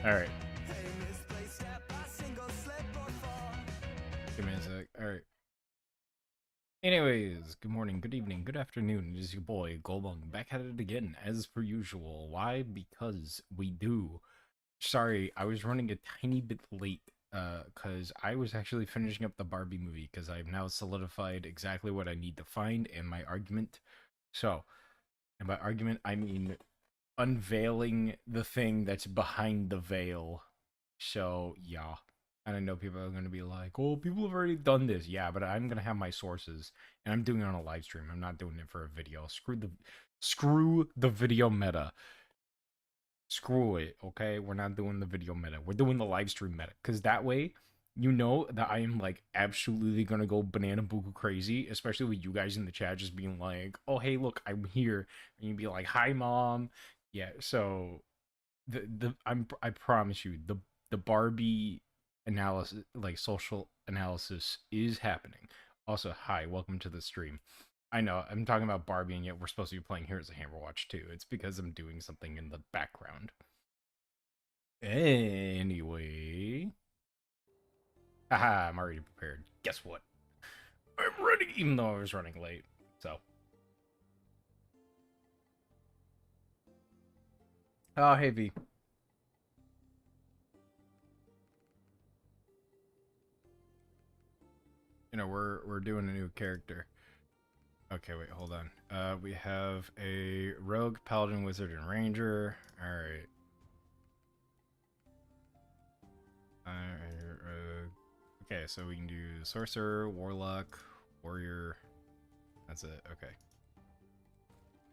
Alright. Give me a sec. Alright. Anyways, good morning, good evening, good afternoon. It is your boy, Golbung, back at it again, as per usual. Why? Because we do. Sorry, I was running a tiny bit late, because I was actually finishing up the Barbie movie, because I've now solidified exactly what I need to find and my argument. So, and by argument, I mean unveiling the thing that's behind the veil. So, yeah. And I know people are going to be like, oh, people have already done this. Yeah, but I'm going to have my sources. And I'm doing it on a live stream. I'm not doing it for a video. Screw the video meta. Screw it, okay? We're not doing the video meta. We're doing the live stream meta. Because that way, you know that I am like absolutely going to go banana buku crazy. Especially with you guys in the chat just being like, oh, hey, look, I'm here. And you'd be like, hi, mom. Yeah, so I promise you the Barbie analysis, like social analysis, is happening. Also, hi, welcome to the stream. I know I'm talking about Barbie, and yet we're supposed to be playing Here's a Hammerwatch too. It's because I'm doing something in the background. Anyway, haha, I'm already prepared. Guess what? I'm ready, even though I was running late. So, oh hey V, we're doing a new character. Okay, wait, hold on. We have a rogue, paladin, wizard, and ranger. All right. Okay, so we can do sorcerer, warlock, warrior. That's it. Okay.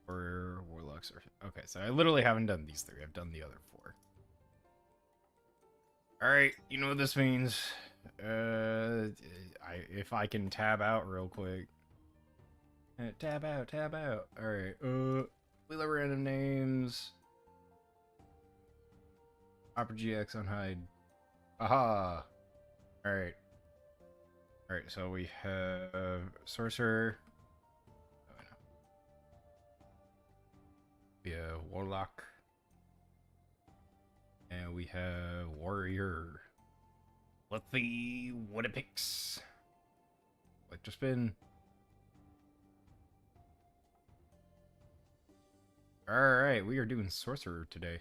Warrior, warlock, sorcerer. Okay, so I literally haven't done these three. I've done the other four. All right, you know what this means. If I can tab out real quick. Tab out, tab out. All right. We love random names. Opera GX on hide. Aha. All right. All right. So we have sorcerer. Oh, no. We have warlock, and we have warrior. Let's see what it picks. Like to spin. All right, we are doing sorcerer today.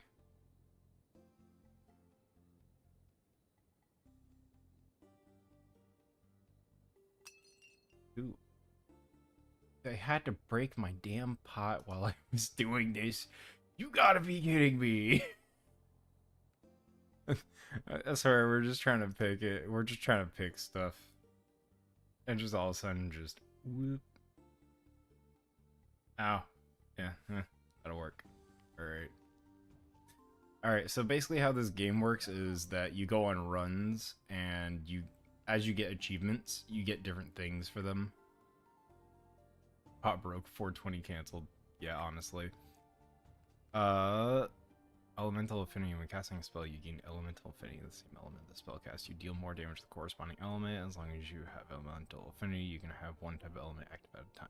Ooh. I had to break my damn pot while I was doing this. You gotta be kidding me. Sorry, we're just trying to pick it. We're just trying to pick stuff. And just all of a sudden, just whoop. Ow. Yeah, that'll work. Alright. Alright, so basically how this game works is that you go on runs, and as you get achievements, you get different things for them. Pot broke, 420 canceled. Yeah, honestly. Uh, Elemental affinity. When casting a spell, you gain elemental affinity to the same element of the spell cast. You deal more damage to the corresponding element. As long as you have elemental affinity, you can have one type of element active at a time.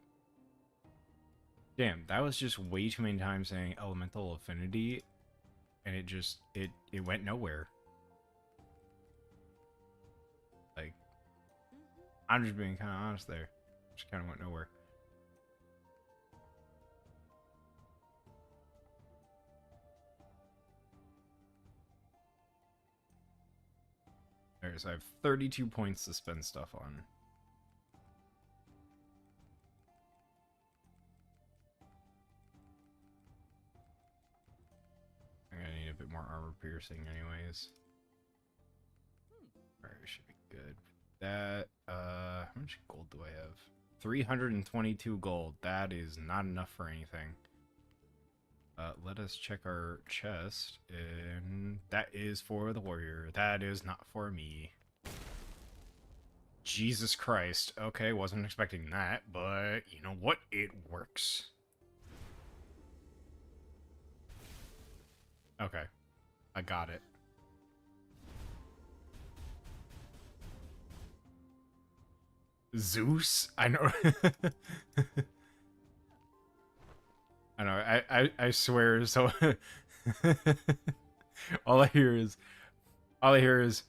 Damn, that was just way too many times saying elemental affinity, and it went nowhere. Like, I'm just being kind of honest there. Just kind of went nowhere. Alright, so I have 32 points to spend stuff on. I'm gonna need a bit more armor piercing anyways. Alright, should be good. That, how much gold do I have? 322 gold. That is not enough for anything. Let us check our chest, and that is for the warrior. That is not for me. Jesus Christ. Okay, wasn't expecting that, but you know what? It works. Okay, I got it. Zeus? I know. I know. I swear. So all I hear is, all I hear is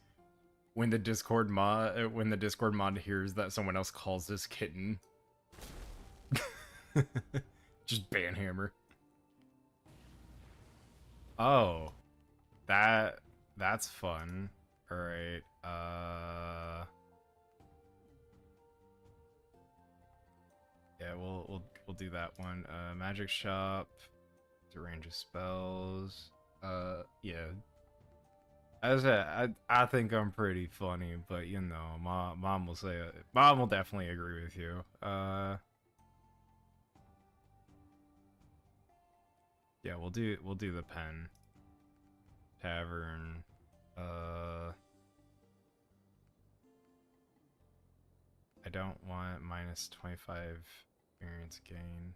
when the Discord mod hears that someone else calls this kitten. Just banhammer. Oh, that's fun. All right. Yeah, we'll do that one. Magic shop, the range of spells. Yeah. As I think I'm pretty funny, but you know, mom will say it. Mom will definitely agree with you. Yeah, we'll do the pen. Tavern. I don't want minus 25 experience gain.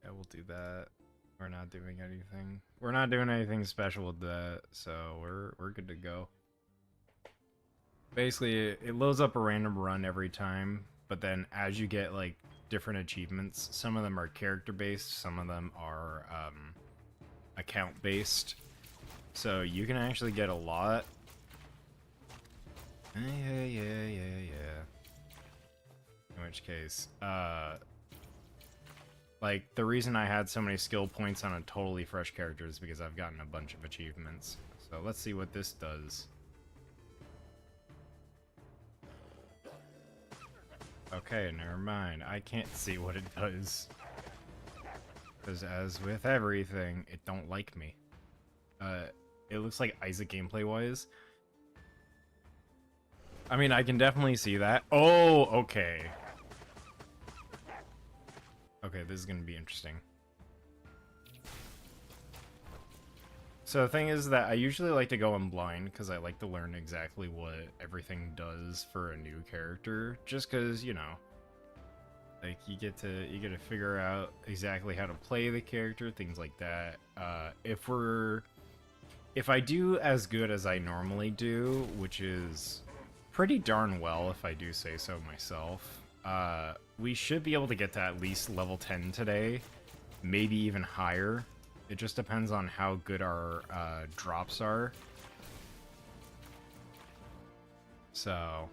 Yeah, we'll do that. We're not doing anything. We're not doing anything special with that, so we're good to go. Basically, it loads up a random run every time, but then as you get like different achievements, some of them are character based, some of them are account based. So you can actually get a lot. Yeah. In which case, like, the reason I had so many skill points on a totally fresh character is because I've gotten a bunch of achievements. So let's see what this does. Okay, never mind. I can't see what it does. Because as with everything, it don't like me. It looks like Isaac gameplay-wise. I mean, I can definitely see that. Oh, okay. Okay, this is gonna be interesting. So the thing is that I usually like to go in blind because I like to learn exactly what everything does for a new character. Just because, you know, like you get to figure out exactly how to play the character, things like that. If I do as good as I normally do, which is pretty darn well if I do say so myself, we should be able to get to at least level 10 today, maybe even higher. It just depends on how good our drops are. So,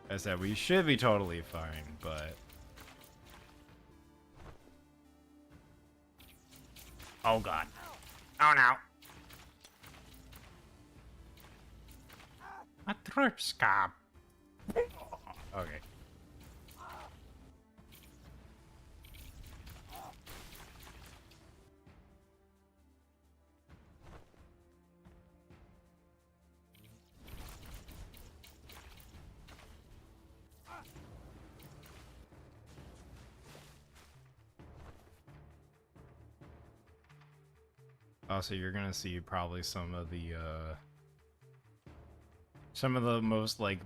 as I said, we should be totally fine, but... Oh god. Oh no. A Matryoshka. Okay. Also, you're gonna see probably some of the most like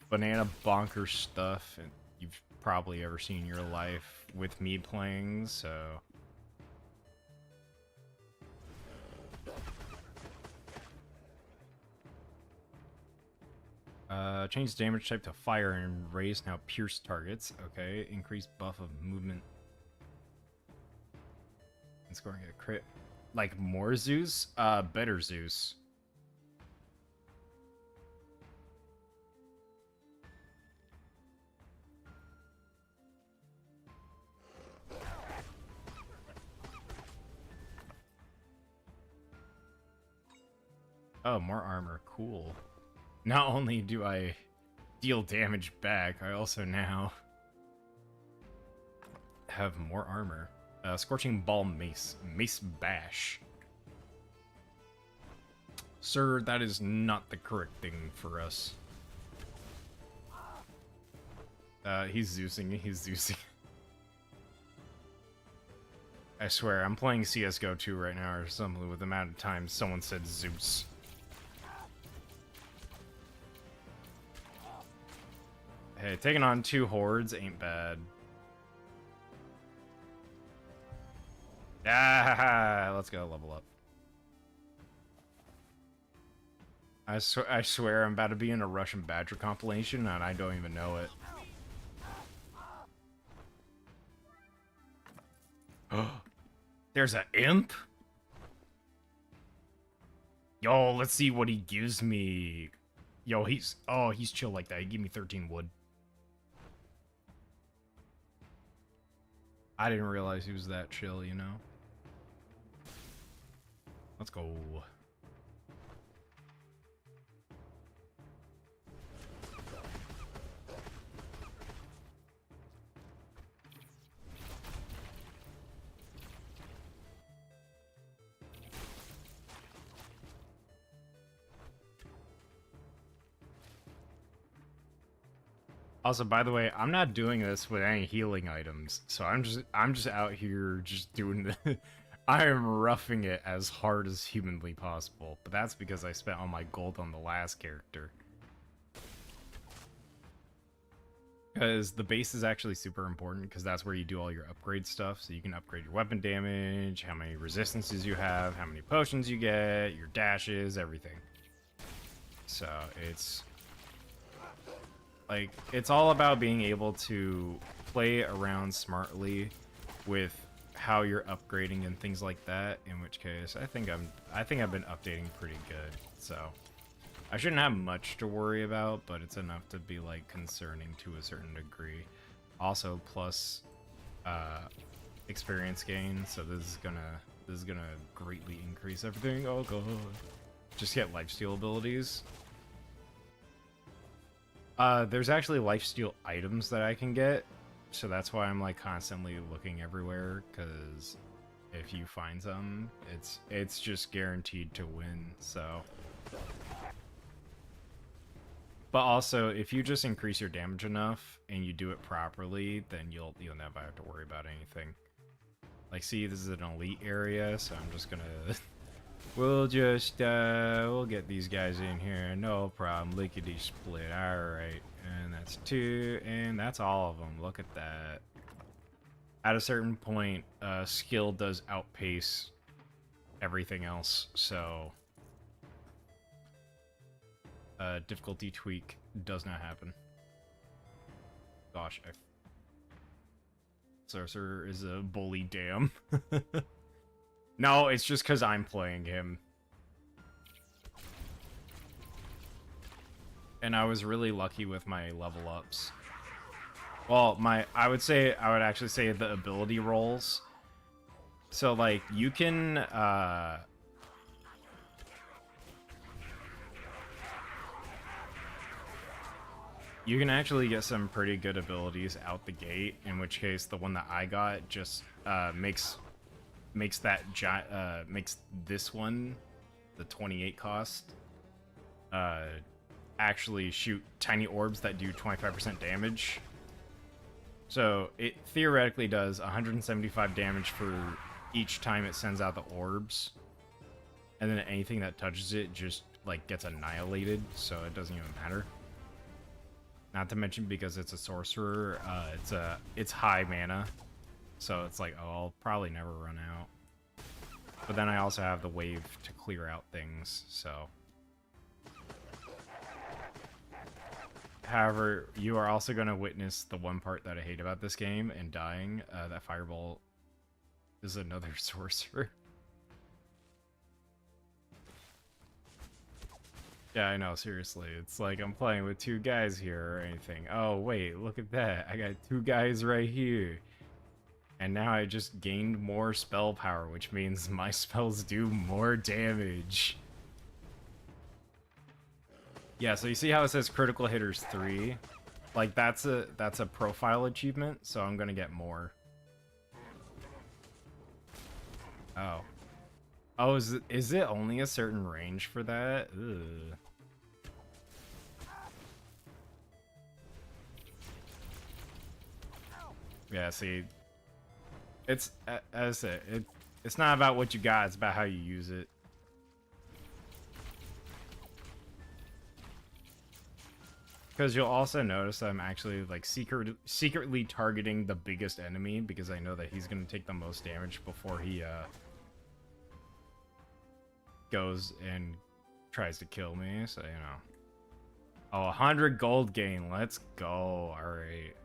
banana bonker stuff you've probably ever seen in your life with me playing, so change damage type to fire and raise now pierce targets. Okay, increase buff of movement and scoring a crit. Like more Zeus? Better Zeus. Oh, more armor. Cool. Not only do I deal damage back, I also now have more armor. Scorching Ball Mace. Mace Bash. Sir, that is not the correct thing for us. He's Zeusing. He's Zeusing. I swear, I'm playing CSGO 2 right now or something with the amount of times someone said Zeus. Hey, taking on 2 hordes ain't bad. Ah, let's go level up. I swear I'm about to be in a Russian Badger compilation and I don't even know it. There's an imp? Yo, let's see what he gives me. Yo, he's chill like that. He gave me 13 wood. I didn't realize he was that chill, you know? Let's go. Also, by the way, I'm not doing this with any healing items, so I'm just out here just doing the I am roughing it as hard as humanly possible, but that's because I spent all my gold on the last character. Because the base is actually super important, because that's where you do all your upgrade stuff, so you can upgrade your weapon damage, how many resistances you have, how many potions you get, your dashes, everything. So it's like, it's all about being able to play around smartly with how you're upgrading and things like that, in which case I think I've been updating pretty good. So I shouldn't have much to worry about, but it's enough to be like concerning to a certain degree. Also, plus experience gain, so this is gonna greatly increase everything. Oh god. Just get lifesteal abilities. There's actually lifesteal items that I can get, so that's why I'm like constantly looking everywhere, because if you find some, it's just guaranteed to win, so. But also, if you just increase your damage enough and you do it properly, then you'll never have to worry about anything. Like, see, this is an elite area, so I'm just gonna we'll get these guys in here, no problem, lickety split. Alright, and that's 2, and that's all of them. Look at that. At a certain point, skill does outpace everything else, so difficulty tweak does not happen. Gosh, Sorcerer is a bully, damn. No, it's just because I'm playing him. And I was really lucky with my level ups. Well, I would actually say the ability rolls. So, like, you can, you can actually get some pretty good abilities out the gate, in which case the one that I got just, makes this one, the 28 cost, actually shoot tiny orbs that do 25% damage. So it theoretically does 175 damage for each time it sends out the orbs, and then anything that touches it just like gets annihilated, so it doesn't even matter. Not to mention, because it's a sorcerer, it's high mana, so it's like, oh, I'll probably never run out. But then I also have the wave to clear out things, so. However, you are also going to witness the one part that I hate about this game and dying. That fireball is another sorcerer. Yeah, I know, seriously. It's like I'm playing with 2 guys here or anything. Oh, wait, look at that. I got 2 guys right here. And now I just gained more spell power, which means my spells do more damage. Yeah, so you see how it says critical hitters 3? Like, that's a profile achievement, so I'm gonna get more. Oh. Oh, is it only a certain range for that? Ugh. Yeah, see, it's, as I said, it's not about what you got, it's about how you use it. Because you'll also notice I'm actually like secretly targeting the biggest enemy, because I know that he's going to take the most damage before he goes and tries to kill me, so you know. Oh, 100 gold gain, let's go. All right.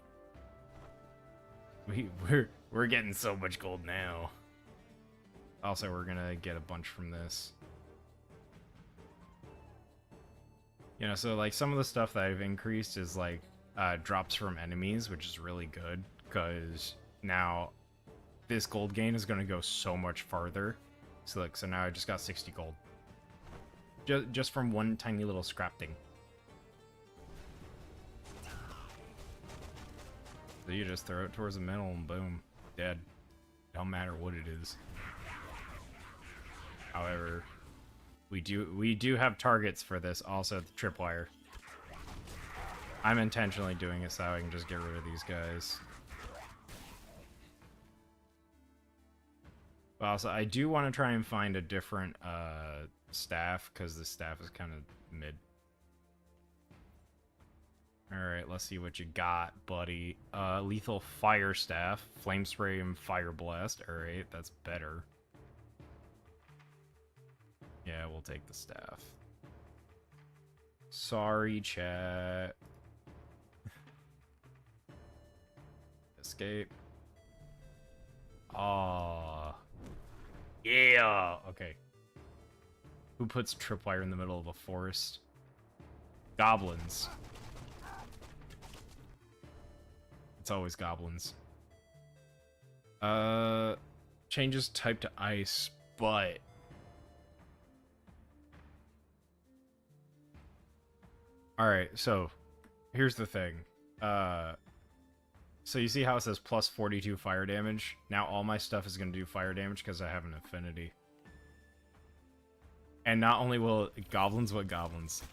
We're getting so much gold now. Also, we're gonna get a bunch from this. You know, so like some of the stuff that I've increased is like drops from enemies, which is really good because now this gold gain is going to go so much farther. So look, so now I just got 60 gold. Just from one tiny little scrap thing. So you just throw it towards the middle and boom, dead. Don't matter what it is. However, we do have targets for this, also the tripwire. I'm intentionally doing it so I can just get rid of these guys. But also, I do want to try and find a different staff, because the staff is kind of mid. Alright, let's see what you got, buddy. Lethal fire staff, flame spray and fire blast. Alright, that's better. Yeah, we'll take the staff. Sorry, chat. Escape. Aww. Yeah! Okay. Who puts tripwire in the middle of a forest? Goblins. It's always goblins. Changes type to ice, but... Alright, so, here's the thing. So you see how it says plus 42 fire damage? Now all my stuff is going to do fire damage because I have an affinity. And not only will goblins, but goblins.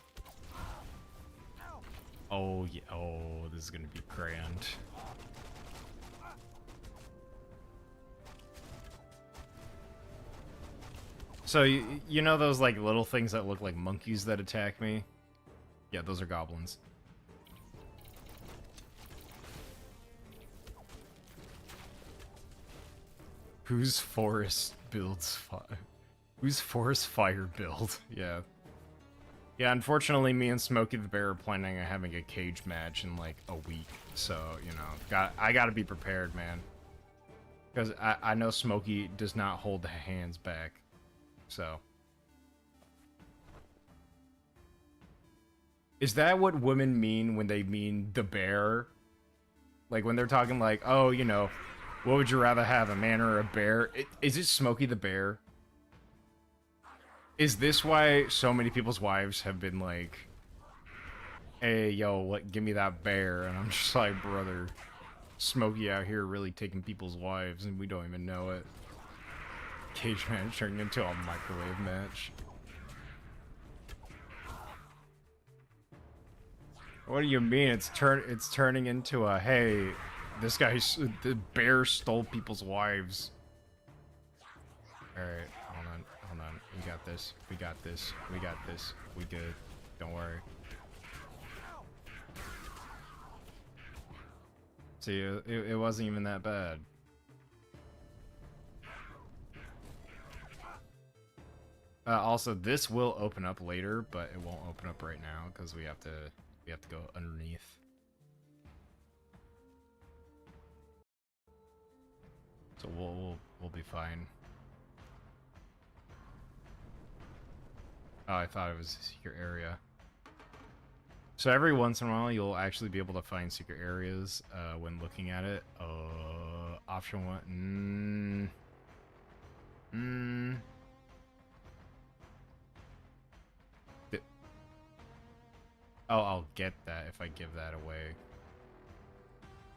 Oh, yeah. Oh, this is going to be grand. So, you know those, like, little things that look like monkeys that attack me? Yeah, those are goblins. Whose forest builds fire? Whose forest fire build? Yeah. Yeah, unfortunately, me and Smokey the Bear are planning on having a cage match in, like, a week. So, you know, I gotta be prepared, man. Because I know Smokey does not hold the hands back. So. Is that what women mean when they mean the bear? Like, when they're talking like, oh, you know, what would you rather have, a man or a bear? Is it Smokey the Bear? Is this why so many people's wives have been like, hey, yo, what, give me that bear? And I'm just like, brother, Smokey out here really taking people's wives and we don't even know it. Cage match turning into a microwave match. What do you mean? It's turning into a, hey, this guy, the bear stole people's wives. Alright, hold on. We got this. We got this. We got this. We good. Don't worry. See, it wasn't even that bad. Also, this will open up later, but it won't open up right now because we have to go underneath. So we'll be fine. Oh, I thought it was a secret area. So every once in a while, you'll actually be able to find secret areas when looking at it. Option 1. Oh, I'll get that if I give that away.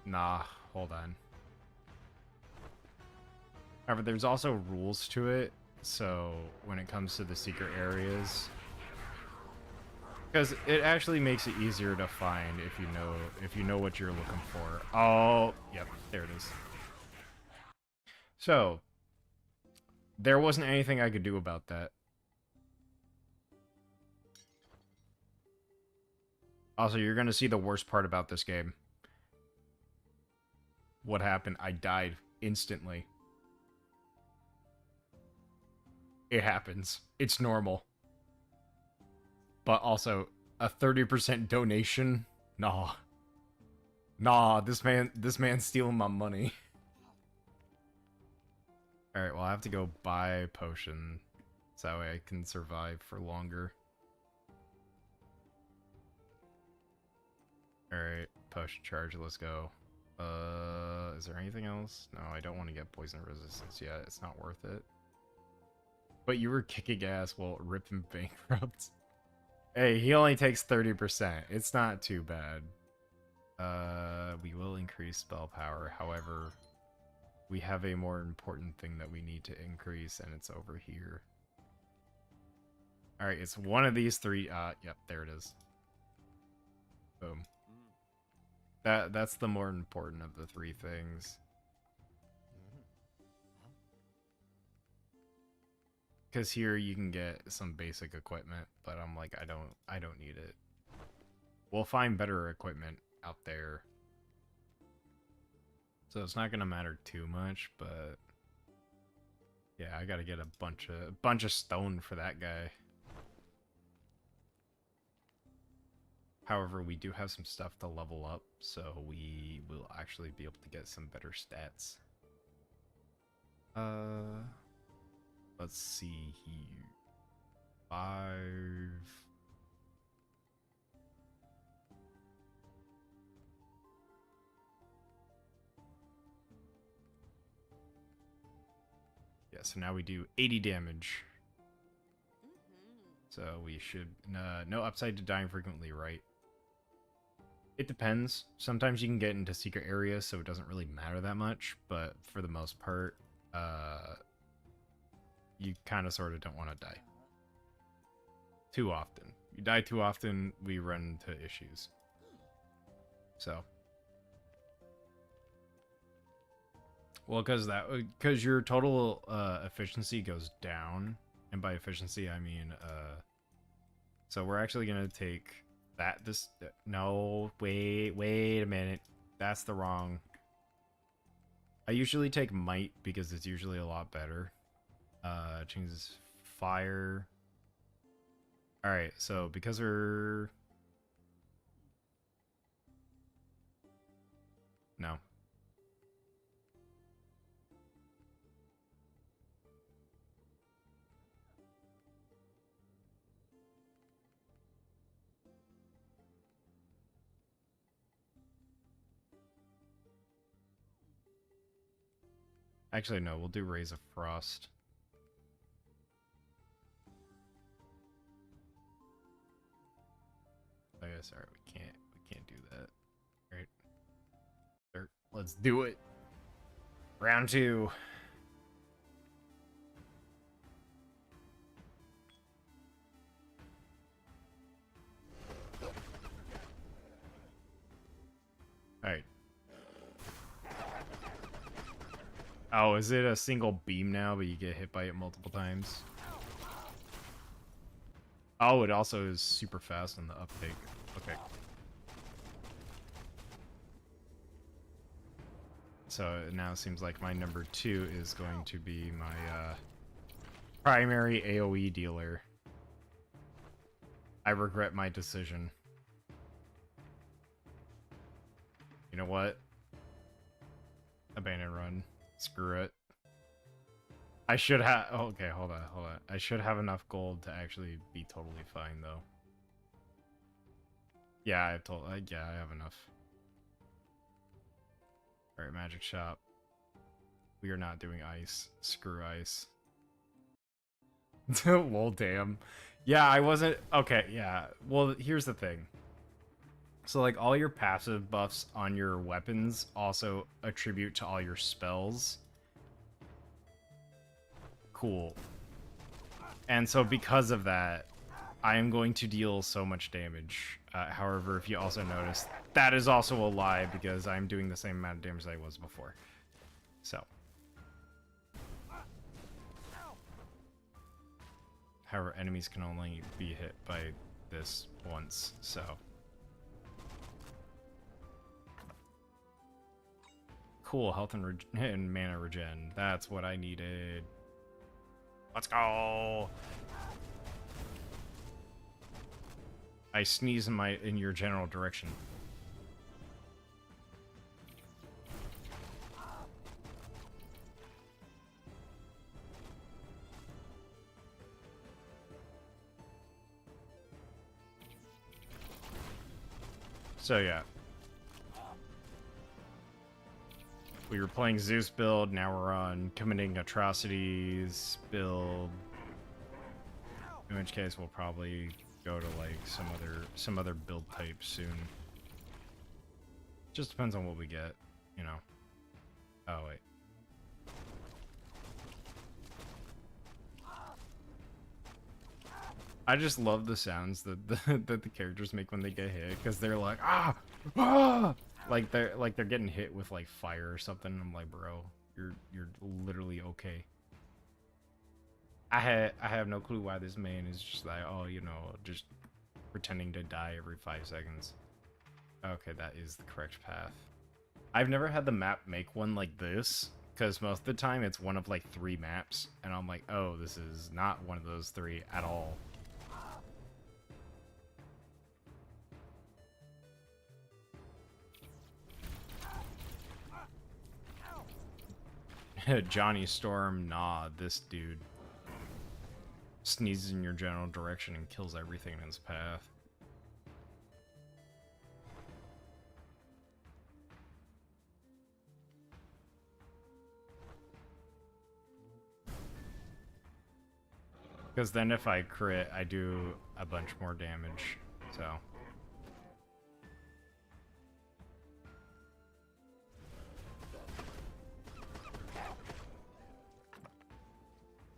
Nah, hold on. However, there's also rules to it, so when it comes to the secret areas, because it actually makes it easier to find if you know what you're looking for. Oh, yep, there it is. So there wasn't anything I could do about that. Also, you're gonna see the worst part about this game. What happened? I died instantly. It happens. It's normal. But also, a 30% donation? Nah. Nah, this man's stealing my money. Alright, well I have to go buy a potion. So that way I can survive for longer. Alright, potion charge, let's go. Is there anything else? No, I don't want to get poison resistance yet. It's not worth it. But you were kicking ass while Rip him bankrupt. Hey, he only takes 30%. It's not too bad. We will increase spell power. However, we have a more important thing that we need to increase, and it's over here. Alright, it's one of these three. Yep, there it is. Boom. That's the more important of the three things. Because here you can get some basic equipment, but I'm like, I don't need it. We'll find better equipment out there. So it's not gonna matter too much, but yeah, I gotta get a bunch of stone for that guy. However, we do have some stuff to level up, so we will actually be able to get some better stats. Let's see here. 5. Yeah, so now we do 80 damage. So we should... no upside to dying frequently, right? It depends. Sometimes you can get into secret areas, so it doesn't really matter that much. But for the most part, you kind of sort of don't want to die too often. You die too often, we run into issues. So... well, because your total efficiency goes down, and by efficiency I mean so we're actually gonna take that. No, wait a minute, that's the wrong. I usually take might because it's usually a lot better. Changes fire. All right, so because we're no. Actually, no, we'll do Rays of Frost. Oh, yeah, sorry, we can't do that. All right. Let's do it. Round 2. All right. Oh, is it a single beam now, but you get hit by it multiple times? Oh, it also is super fast on the uptake. Okay. So it now seems like my number 2 is going to be my primary AoE dealer. I regret my decision. You know what? Abandon run. Screw it. I should have... oh, okay, hold on. I should have enough gold to actually be totally fine, though. Yeah, I have enough. Alright, magic shop. We are not doing ice. Screw ice. Well, damn. Yeah, I wasn't... okay, yeah. Well, here's the thing. So, like, all your passive buffs on your weapons also attribute to all your spells. Cool. And so because of that, I am going to deal so much damage. However, if you also notice, that is also a lie because I'm doing the same amount of damage as I was before. So. However, enemies can only be hit by this once, so... cool, health and mana regen. That's what I needed. Let's go! I sneeze in your general direction. So yeah. We were playing Zeus build, now we're on committing atrocities build. In which case we'll probably go to like some other build type soon. Just depends on what we get, you know. Oh wait. I just love the sounds that that the characters make when they get hit, because they're like ah, like they're getting hit with like fire or something. I'm like, bro, you're literally okay. I have no clue why this man is just like, oh, you know, just pretending to die every 5 seconds. Okay, that is the correct path. I've never had the map make one like this, because most of the time it's one of like 3 maps, and I'm like, oh, this is not one of those 3 at all. Johnny Storm, nah, this dude sneezes in your general direction and kills everything in his path. Because then if I crit, I do a bunch more damage, so...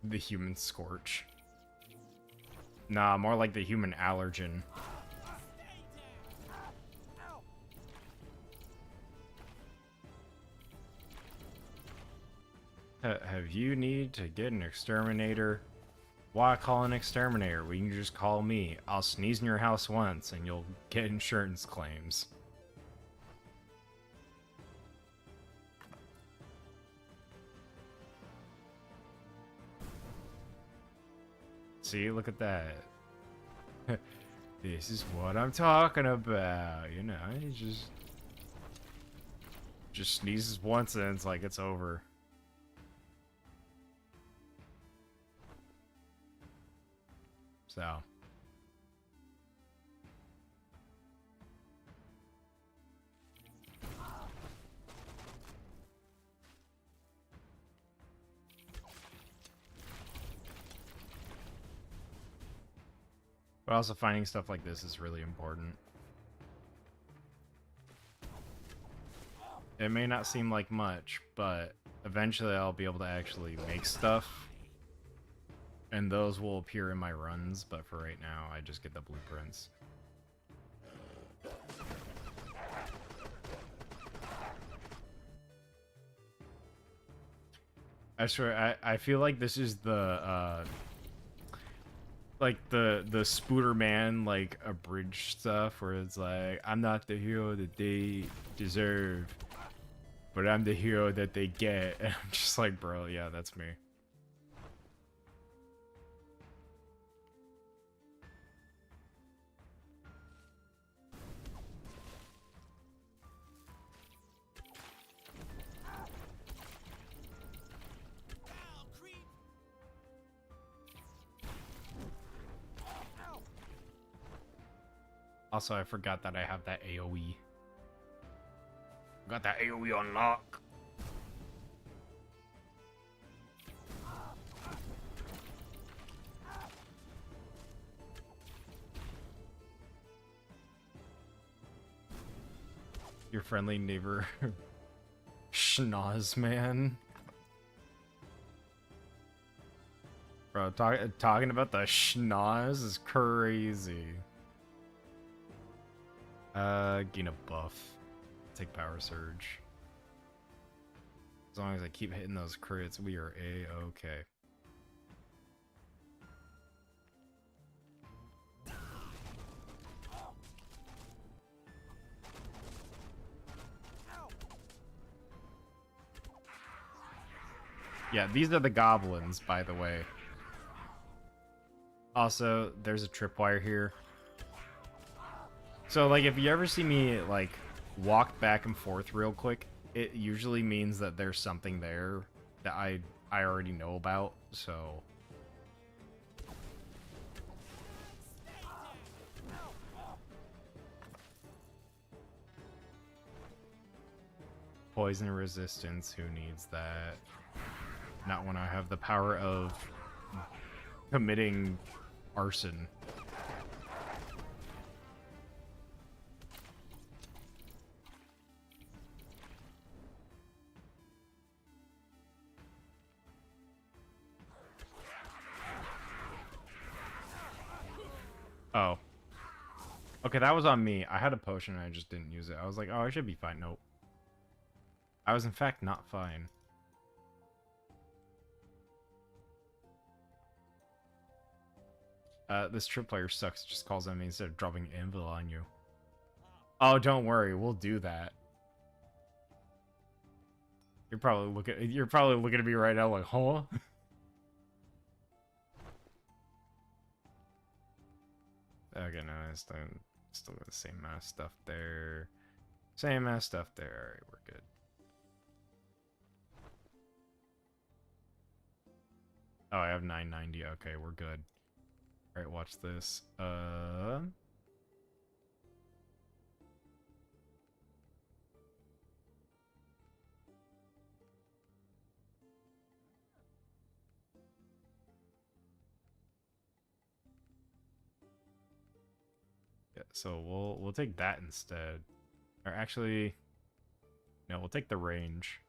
The human scorch. Nah, more like the human allergen. Have you need to get an exterminator? Why call an exterminator? We can just call me. I'll sneeze in your house once and you'll get insurance claims. See, look at that. This is what I'm talking about, you know, he just sneezes once and it's like it's over. So. But also finding stuff like this is really important. It may not seem like much, but eventually I'll be able to actually make stuff. And those will appear in my runs, but for right now, I just get the blueprints. I swear, I feel like this is the, like the Spooderman, like, abridged stuff, where it's like, I'm not the hero that they deserve, but I'm the hero that they get. And I'm just like, bro, yeah, that's me. Also, I forgot that I have that AoE. Got that AoE on lock. Your friendly neighbor, Schnoz man. Bro, talking about the schnoz is crazy. Gain a buff. Take power surge. As long as I keep hitting those crits, we are A-okay. Yeah, these are the goblins, by the way. Also, there's a tripwire here. So, like, if you ever see me, like, walk back and forth real quick, it usually means that there's something there that I already know about, so... poison resistance. Who needs that? Not when I have the power of committing arson. Oh. Okay, that was on me. I had a potion and I just didn't use it. I was like, oh, I should be fine. Nope. I was in fact not fine. This trip player sucks. It just calls on me instead of dropping anvil on you. Oh, don't worry. We'll do that. You're probably looking at me right now like, huh? Okay, no, it's still got the same amount of stuff there. Same amount of stuff there. Alright, we're good. Oh, I have 990. Okay, we're good. Alright, watch this. Yeah, so we'll take that instead. Or actually, no, we'll take the range.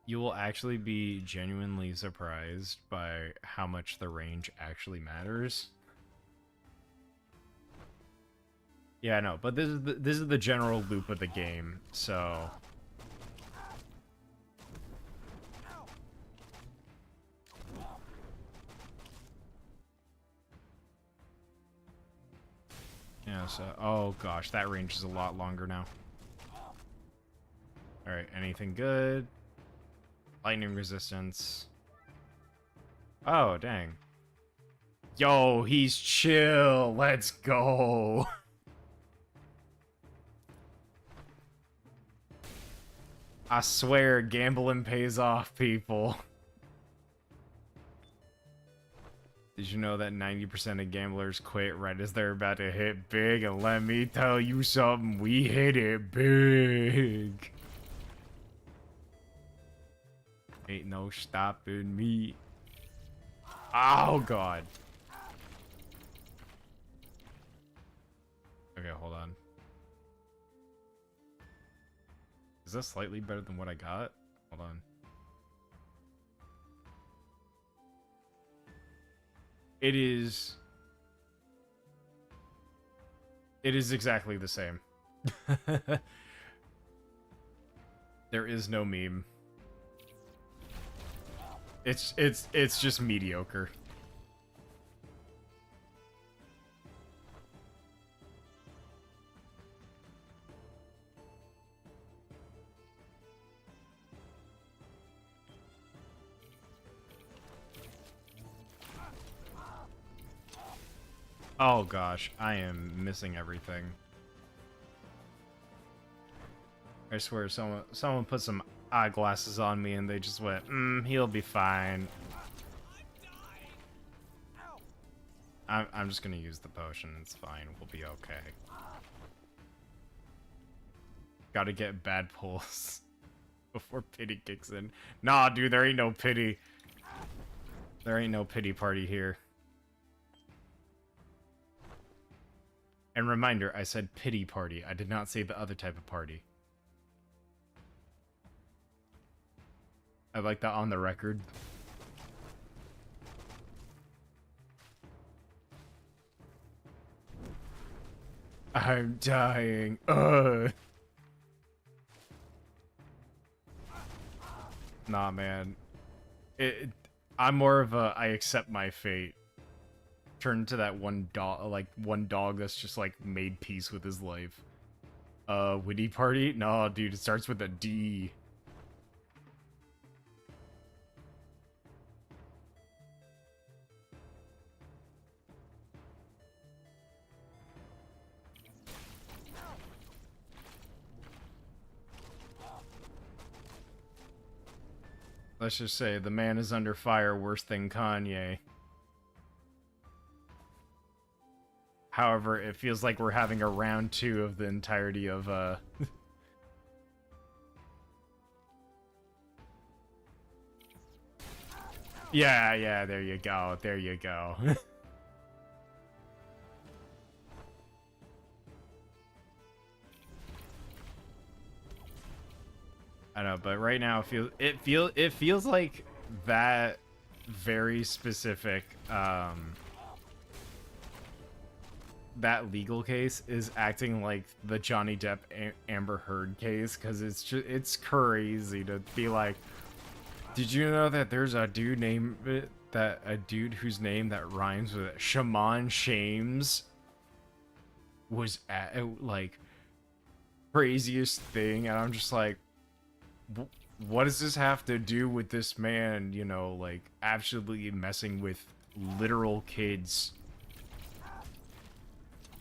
You will actually be genuinely surprised by how much the range actually matters. Yeah, no, but this is the general loop of the game, so yeah, so oh gosh, that range is a lot longer now. Alright, anything good? Lightning resistance. Oh, dang. Yo, he's chill. Let's go. I swear, gambling pays off, people. Did you know that 90% of gamblers quit right as they're about to hit big? And let me tell you something, we hit it big. Ain't no stopping me. Oh, God. Okay, hold on. Is this slightly better than what I got? Hold on. It is exactly the same. There is no meme. It's just mediocre. Oh gosh, I am missing everything. I swear someone put some eyeglasses on me and they just went, he'll be fine. I'm just gonna use the potion, it's fine, we'll be okay. Gotta get bad pulls before pity kicks in. Nah, dude, there ain't no pity. There ain't no pity party here. And reminder, I said pity party. I did not say the other type of party. I'd like that on the record. I'm dying. Ugh. Nah, man. I'm more of a I accept my fate. Turn into that one dog that's just like made peace with his life. Witty party? No, dude, it starts with a D. Let's just say the man is under fire worse than Kanye. However, it feels like we're having a round 2 of the entirety of Yeah, there you go. There you go. I know, but right now it feels like that very specific that legal case is acting like the Johnny Depp Amber Heard case, because it's crazy to be like, did you know that there's a dude whose name that rhymes with it? Shaman Shames was at like craziest thing, and I'm just like, what does this have to do with this man, you know, like absolutely messing with literal kids?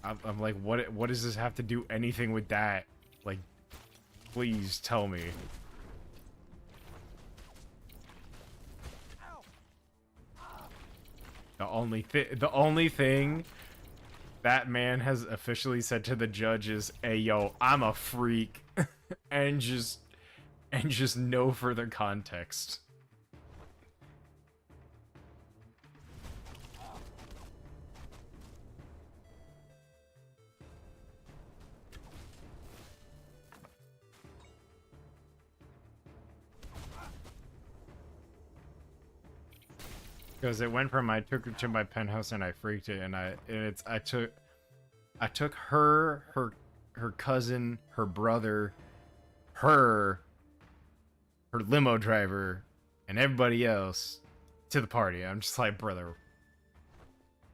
I'm like, what does this have to do anything with that? Like, please tell me. The only thing that man has officially said to the judge is, "Hey, yo, I'm a freak," and just no further context. Because it went from I took it to my penthouse and I freaked it, and I took her cousin, her brother, her limo driver, and everybody else to the party. I'm just like, brother,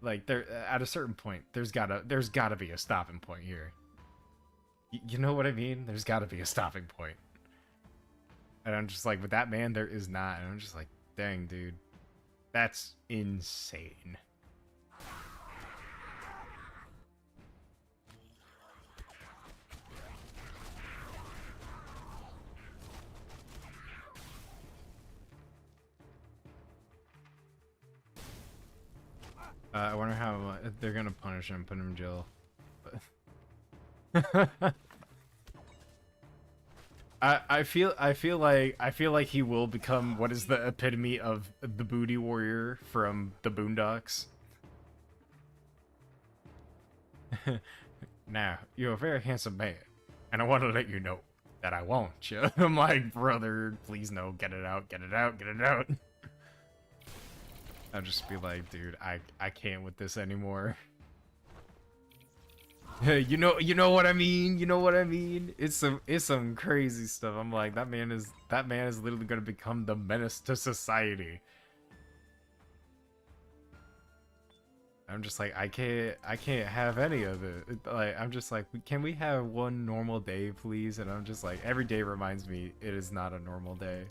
like, there at a certain point there's gotta be a stopping point here. You know what I mean? There's gotta be a stopping point. And I'm just like, with that man there is not, and I'm just like, dang, dude. That's insane. I wonder how they're gonna punish him, put him in jail. But I feel like he will become what is the epitome of the booty warrior from the Boondocks. Now, you're a very handsome man, and I want to let you know that I won't you. I'm like, brother, please no, get it out, get it out, get it out. I'll just be like, dude, I can't with this anymore. you know what I mean? You know what I mean? It's some crazy stuff. I'm like, that man is literally gonna become the menace to society. I'm just like, I can't have any of it. Like, I'm just like, can we have one normal day, please? And I'm just like, every day reminds me it is not a normal day.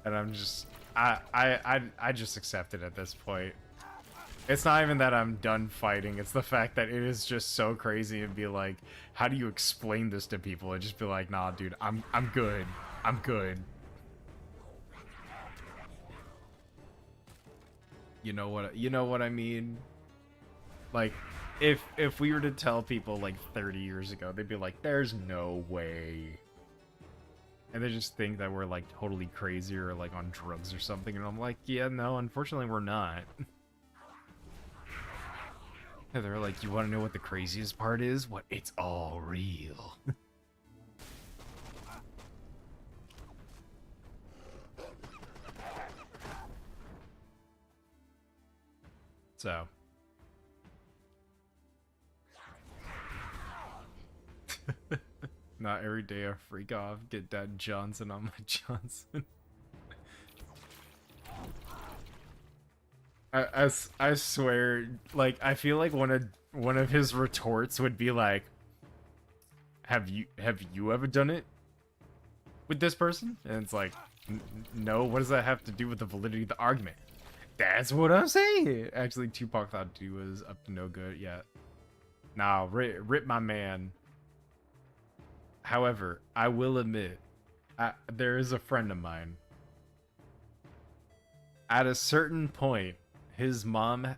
And I'm just, I just accept it at this point. It's not even that I'm done fighting, it's the fact that it is just so crazy and be like, how do you explain this to people? And just be like, nah, dude, I'm good. I'm good. You know what I mean? Like, if we were to tell people like 30 years ago, they'd be like, there's no way. And they just think that we're like totally crazy or like on drugs or something, and I'm like, yeah, no, unfortunately we're not. And they're like, you want to know what the craziest part is? What? It's all real. So. Not every day I freak off, get that Johnson on my Johnson. I swear, like, I feel like one of his retorts would be like, have you ever done it with this person? And it's like, no, what does that have to do with the validity of the argument? That's what I'm saying. Actually, Tupac thought dude was up to no good yet. Nah, rip my man. However, I will admit, there is a friend of mine. At a certain point, his mom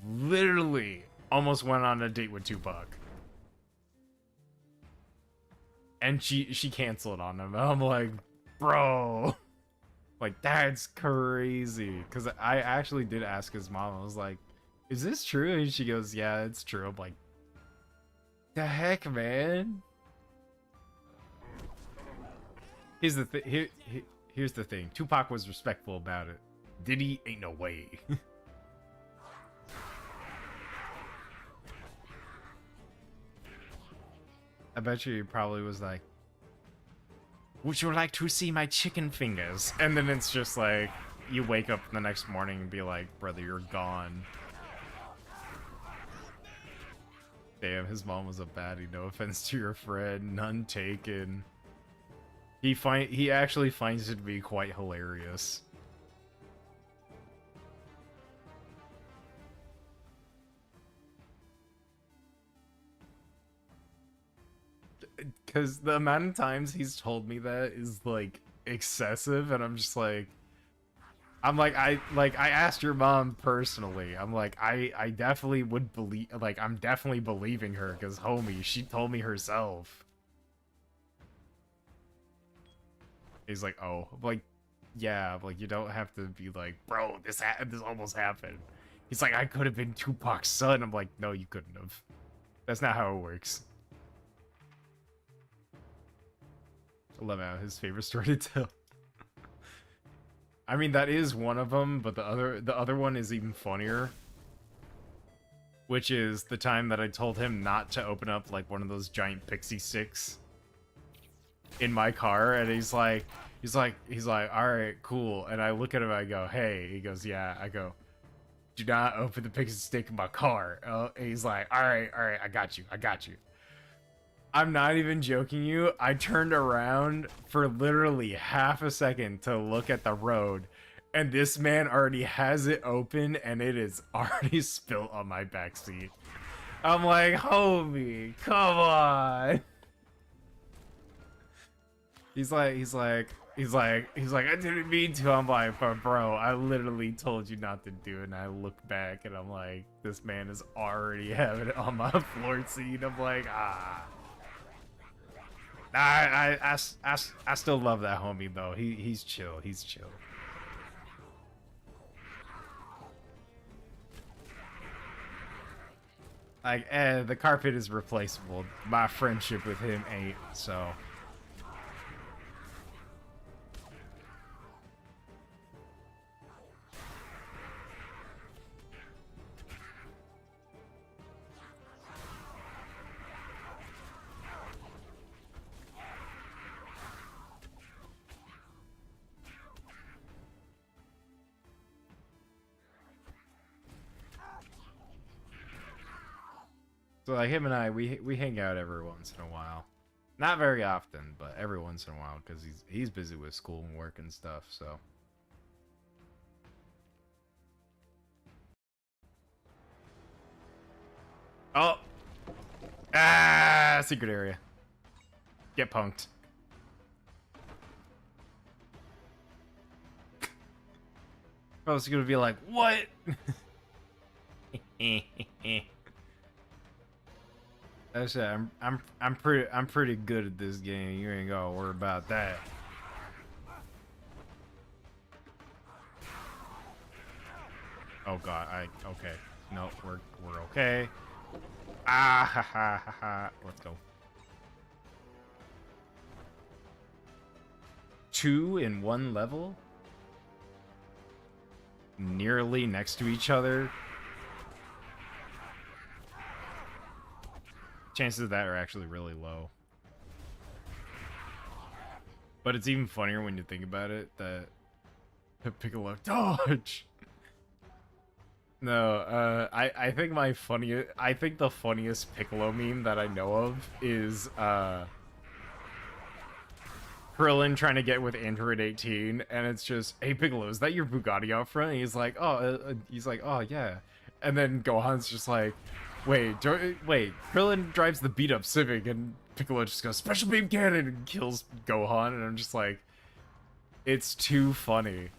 literally almost went on a date with Tupac. And she canceled on him. I'm like, bro. Like, that's crazy. Because I actually did ask his mom. I was like, is this true? And she goes, yeah, it's true. I'm like, the heck, man? Here's the thing. Here's the thing. Tupac was respectful about it. Diddy? Ain't no way. I bet you he probably was like, would you like to see my chicken fingers? And then it's just like, you wake up the next morning and be like, brother, you're gone. Damn, his mom was a baddie. No offense to your friend. None taken. He actually finds it to be quite hilarious. Because the amount of times he's told me that is like excessive, and I'm just like, I asked your mom personally. I'm like, I definitely would believe, like, I'm definitely believing her because homie, she told me herself. He's like, oh, I'm like, yeah, like, you don't have to be like, bro, this almost happened. He's like, I could have been Tupac's son. I'm like, no, you couldn't have. That's not how it works. 11 out, his favorite story to tell. I mean, that is one of them, but the other one is even funnier. Which is the time that I told him not to open up like one of those giant pixie sticks in my car, and he's like, all right, cool. And I look at him, I go, hey. He goes, yeah. I go, do not open the pixie stick in my car. And he's like, all right, I got you. I'm not even joking you. I turned around for literally half a second to look at the road, and this man already has it open, and it is already spilt on my backseat. I'm like, homie, come on. He's like, I didn't mean to. I'm like, but bro, I literally told you not to do it. And I look back, and I'm like, this man is already having it on my floor seat. I'm like, ah. I still love that homie though. He's chill. He's chill. Like, the carpet is replaceable. My friendship with him ain't, so. So like him and I, we hang out every once in a while. Not very often, but every once in a while because he's busy with school and work and stuff, so. Oh! Ah! Secret area. Get punked. I was gonna be like, what? Actually, I'm pretty good at this game. You ain't gotta worry about that. Oh god, okay. No, we're okay. Ah ha ha ha ha. Let's go. 2 in 1 level? Nearly next to each other. Chances of that are actually really low. But it's even funnier when you think about it that Piccolo dodge. No, I think the funniest Piccolo meme that I know of is Krillin trying to get with Android 18, and it's just, hey Piccolo, is that your Bugatti out front? And he's like, oh yeah, and then Gohan's just like, wait, Krillin drives the beat up Civic, and Piccolo just goes, special beam cannon, and kills Gohan, and I'm just like, it's too funny.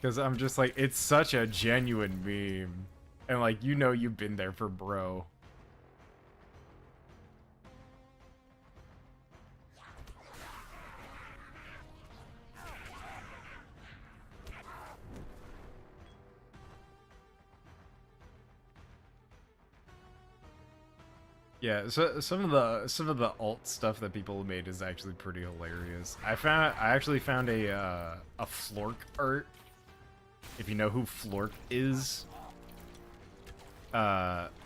Because I'm just like, it's such a genuine meme. And like, you know you've been there for bro. Yeah, so some of the alt stuff that people made is actually pretty hilarious. I actually found a Flork art. If you know who Flork is, it's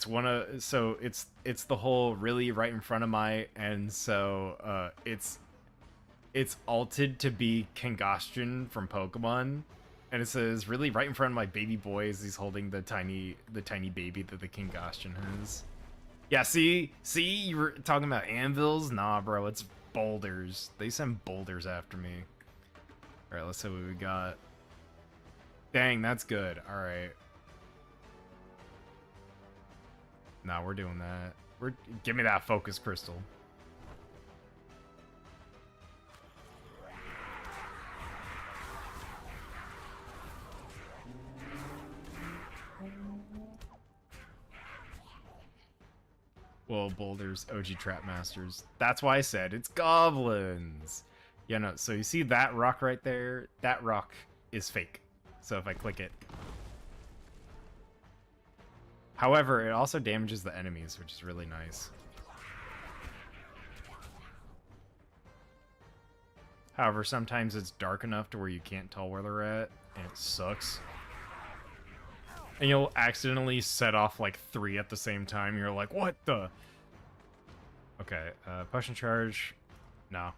one of, so it's the whole really right in front of my, and so it's alted to be Kangaskhan from Pokemon. And it says, really right in front of my baby boy as he's holding the tiny baby that the Kangaskhan has. Yeah, see, you were talking about anvils? Nah, bro, it's boulders. They send boulders after me. All right, let's see what we got. Dang, that's good. All right. Nah, we're doing that. Give me that focus crystal. Well, boulders, OG trap masters. That's why I said it's goblins. Yeah, no, so you see that rock right there? That rock is fake. So if I click it. However, it also damages the enemies, which is really nice. However, sometimes it's dark enough to where you can't tell where they're at, and it sucks. And you'll accidentally set off like 3 at the same time. You're like, what the? Okay, potion charge. No.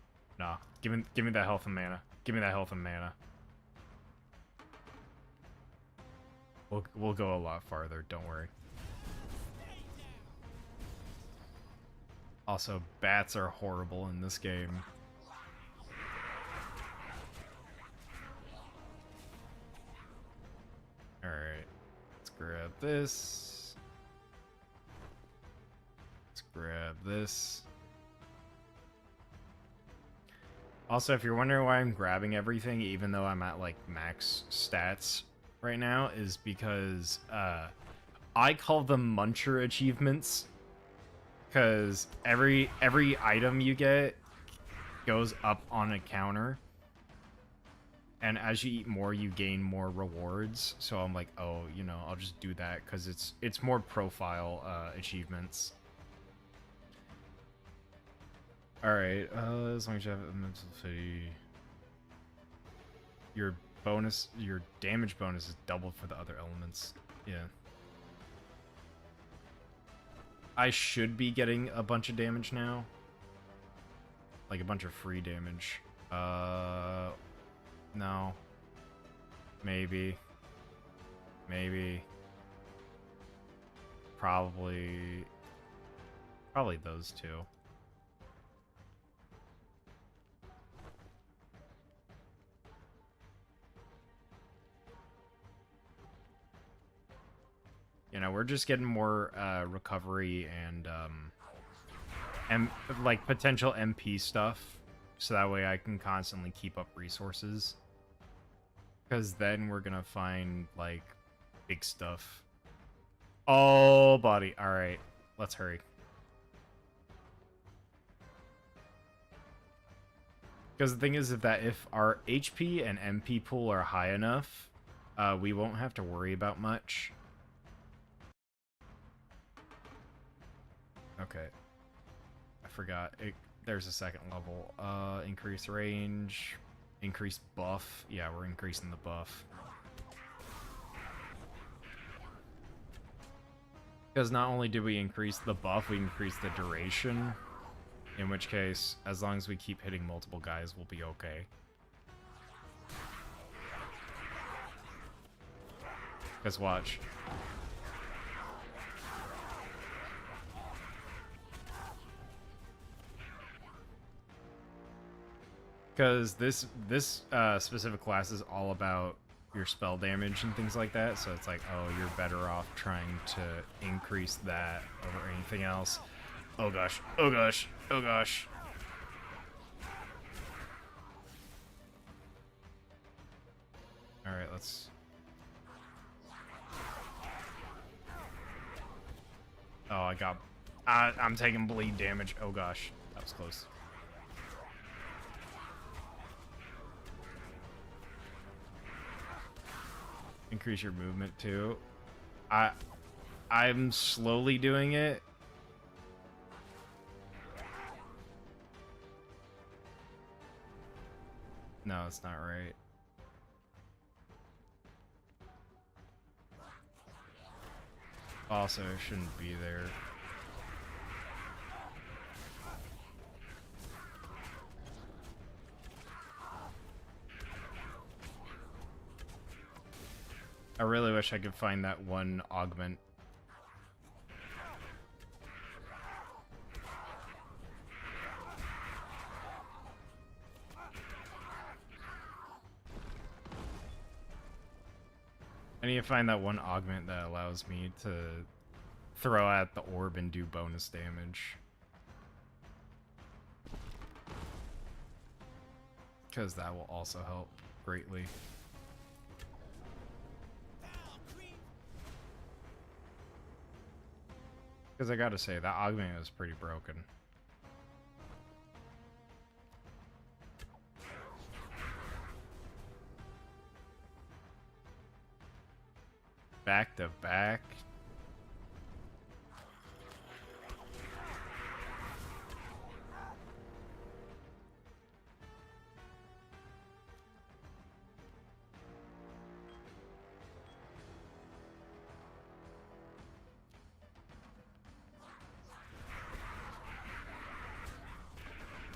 Give me that health and mana. Give me that health and mana. We'll go a lot farther, don't worry. Also, bats are horrible in this game. Alright. Let's grab this. Let's grab this. Also, if you're wondering why I'm grabbing everything, even though I'm at, like, max stats right now, is because, I call them muncher achievements. Because every item you get goes up on a counter. And as you eat more, you gain more rewards. So I'm like, oh, you know, I'll just do that because it's more profile achievements. All right, as long as you have a mental fatigue, your damage bonus is doubled for the other elements. Yeah. I should be getting a bunch of damage now. Like a bunch of free damage. No. Maybe. Probably those two. You know, we're just getting more recovery and like potential MP stuff, so that way I can constantly keep up resources. Because then we're gonna find like big stuff. Oh, buddy! All right, let's hurry. Because the thing is that if our HP and MP pool are high enough, we won't have to worry about much. Okay. I forgot. There's a second level. Increase range. Increase buff. Yeah, we're increasing the buff. Because not only do we increase the buff, we increase the duration. In which case, as long as we keep hitting multiple guys, we'll be okay. Because watch. Because this specific class is all about your spell damage and things like that, so it's like, oh, you're better off trying to increase that over anything else. Oh gosh, oh gosh, oh gosh. Alright, let's... Oh, I got... I'm taking bleed damage. Oh gosh, that was close. Increase your movement too. I'm slowly doing it. No, it's not right. Also, it shouldn't be there. I really wish I could find that one augment. I need to find that one augment that allows me to throw at the orb and do bonus damage. Because that will also help greatly. Because I gotta say, that augment is pretty broken. Back to back.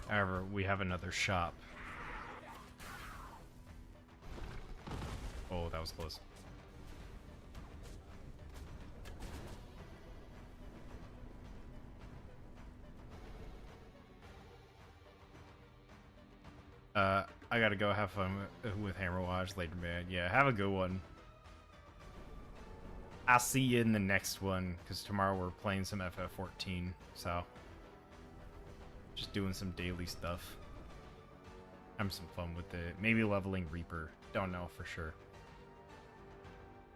However, we have another shop. Oh, that was close. I gotta go have fun with Hammerwatch later, man. Yeah, have a good one. I'll see you in the next one, because tomorrow we're playing some FF14, so... just doing some daily stuff. Having some fun with it. Maybe leveling Reaper. Don't know for sure.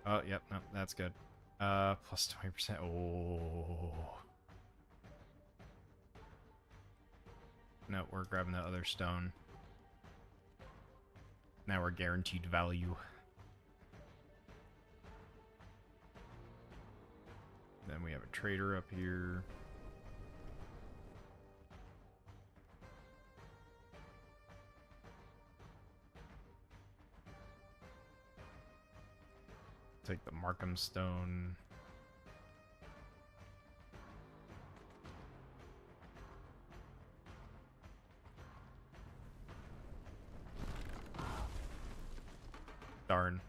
Oh, yep, no, that's good. Plus 20%. Oh. No, we're grabbing the other stone. Now we're guaranteed value. Then we have a trader up here. Take the Markham stone. Darn.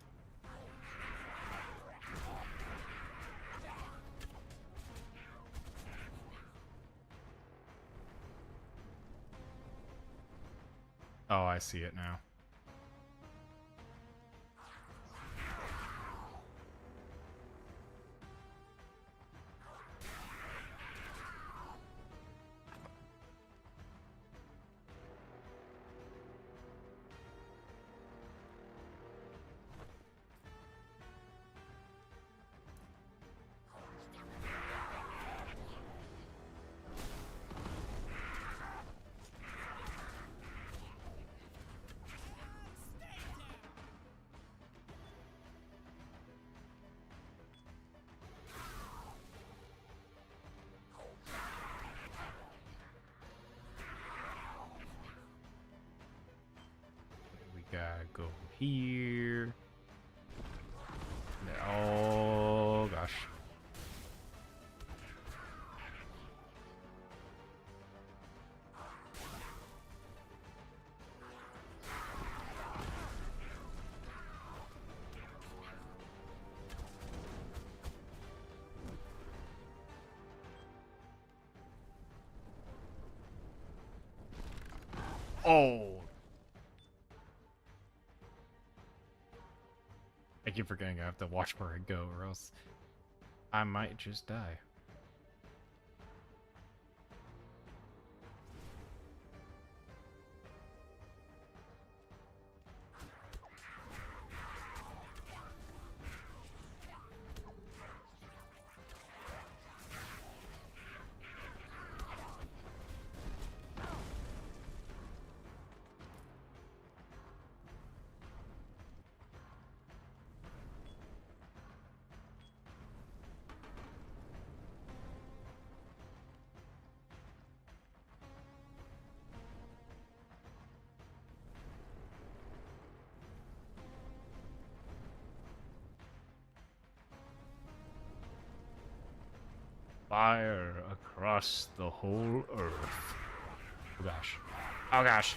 Oh, I see it now. Gotta go here. Oh gosh. Oh. I keep forgetting I have to watch where I go, or else I might just die. fire across the whole earth. Oh gosh. Oh gosh.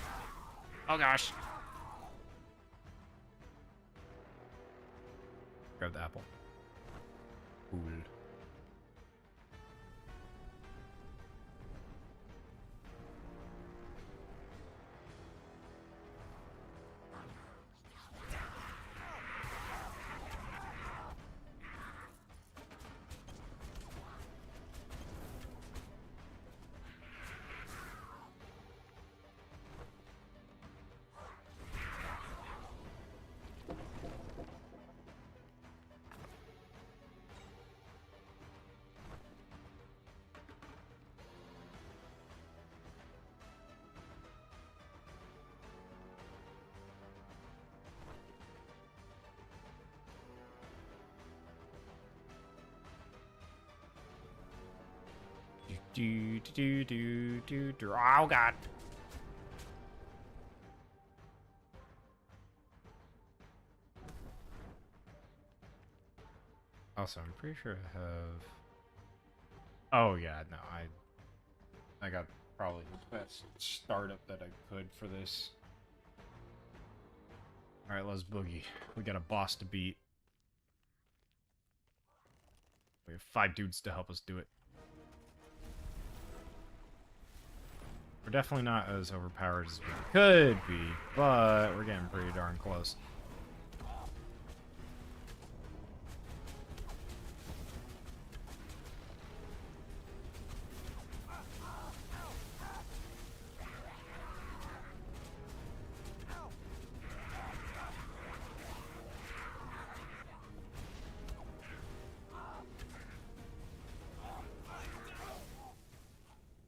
Oh gosh. Grab the apple. Cool. Oh god. Also, I'm pretty sure I have. Oh yeah, no, I got probably the best startup that I could for this. All right, let's boogie. We got a boss to beat. We have 5 dudes to help us do it. We're definitely not as overpowered as we could be, but we're getting pretty darn close.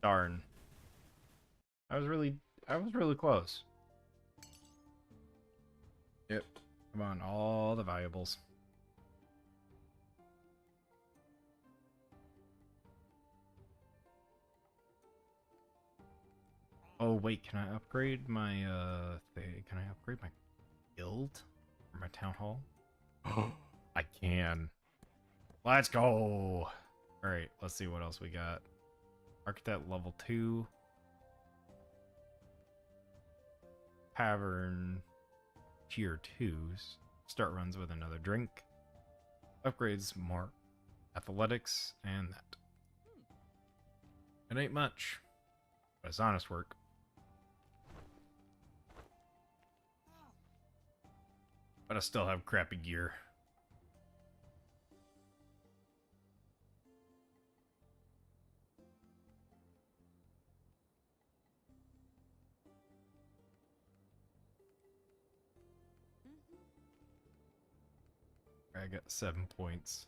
Darn. I was really close. Yep. Come on, all the valuables. Oh wait, can I upgrade my thing? Can I upgrade my guild or my town hall? I can. Let's go. All right, let's see what else we got. Architect level 2. Tavern tier 2s. Start runs with another drink. Upgrades more athletics and that. It ain't much, but it's honest work. But I still have crappy gear. I got 7 points.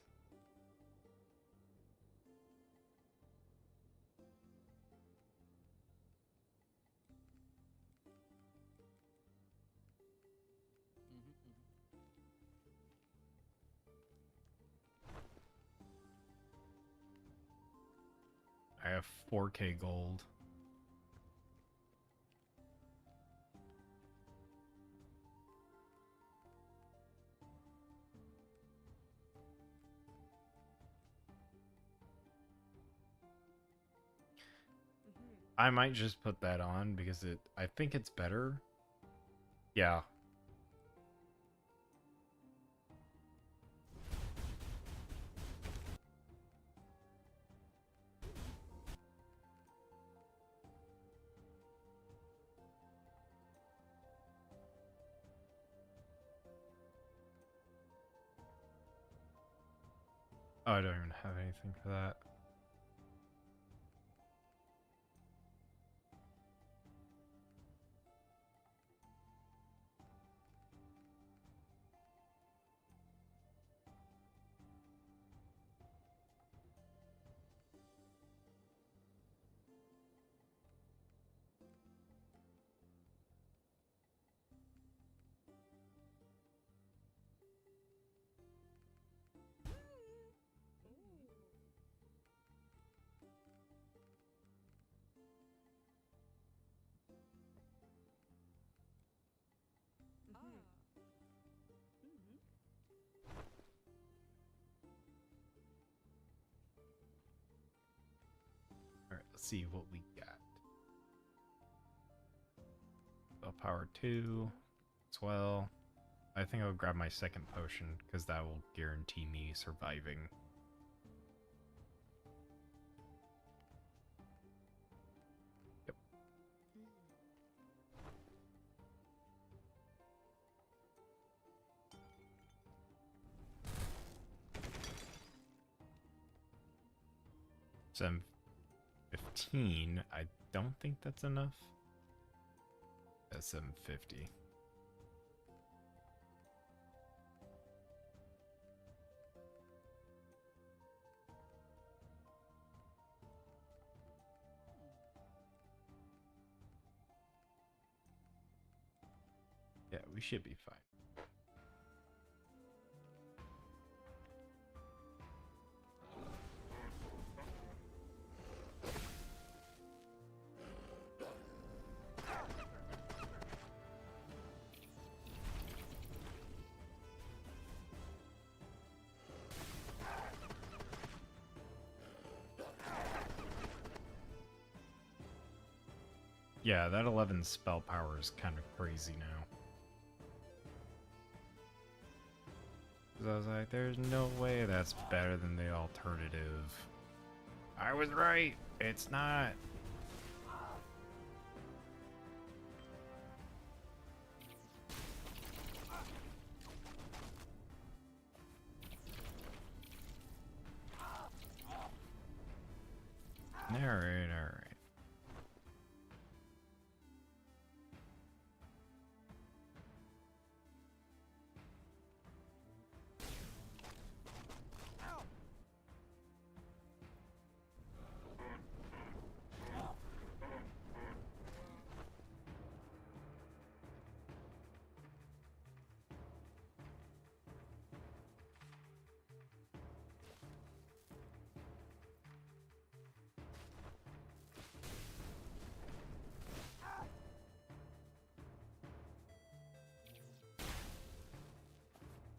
I have 4K gold. I might just put that on because I think it's better. Yeah. Oh, I don't even have anything for that. Let's see what we got. Power 2 as well. I think I'll grab my second potion because that will guarantee me surviving. Yep. So I'm 15. I don't think that's enough. That's 750. Yeah, we should be fine. Yeah, that 11 spell power is kind of crazy now. Because I was like, there's no way that's better than the alternative. I was right. It's not. Alright, alright.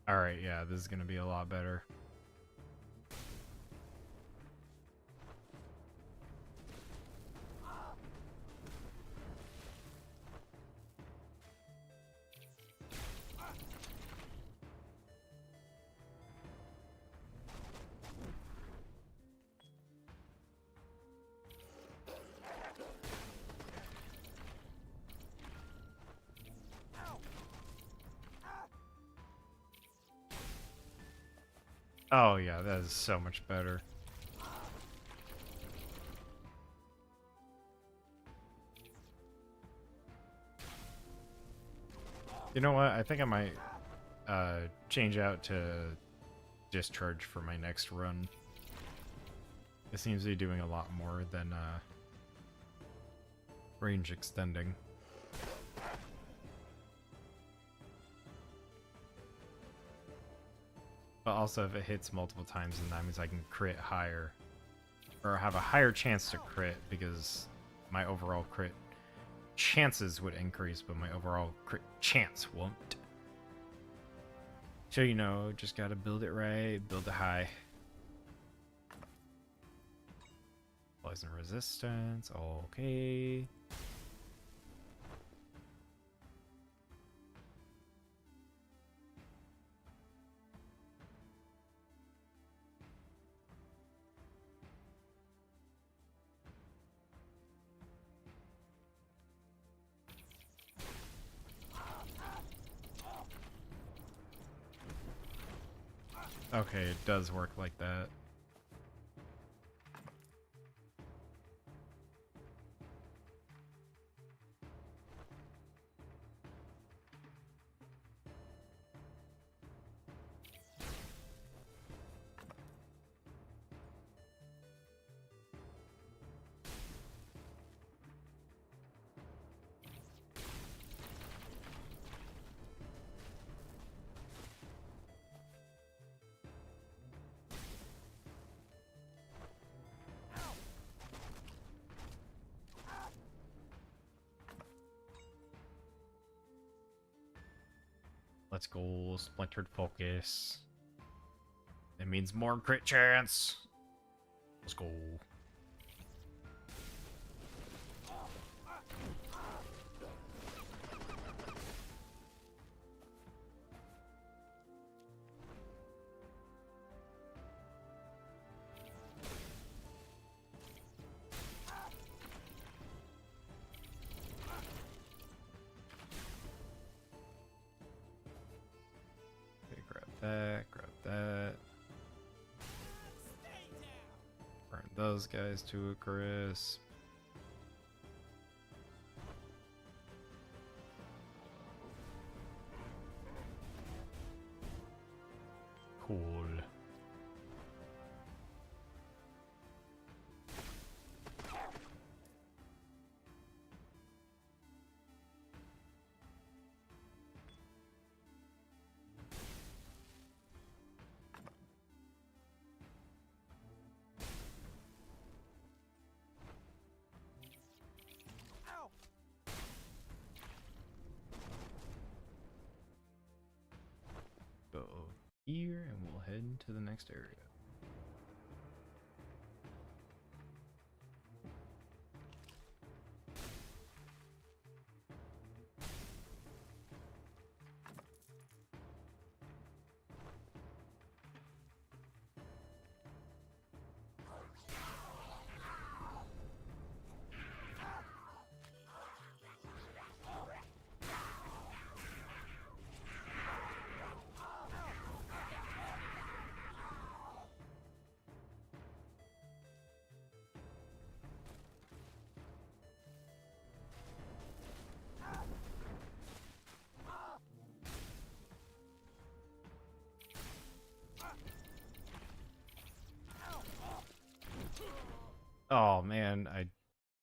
Alright, yeah, this is gonna be a lot better. Oh yeah, that is so much better. You know what? I think I might change out to discharge for my next run. It seems to be doing a lot more than range extending. But also if it hits multiple times, then that means I can crit higher. Or have a higher chance to crit because my overall crit chances would increase, but my overall crit chance won't. So, you know, just gotta build it right, build it high. Poison resistance, okay. Okay, it does work like that. Let's go, splintered focus. It means more crit chance. Let's go. those guys to a crisp. Cool. Go here and we'll head into the next area. Oh man,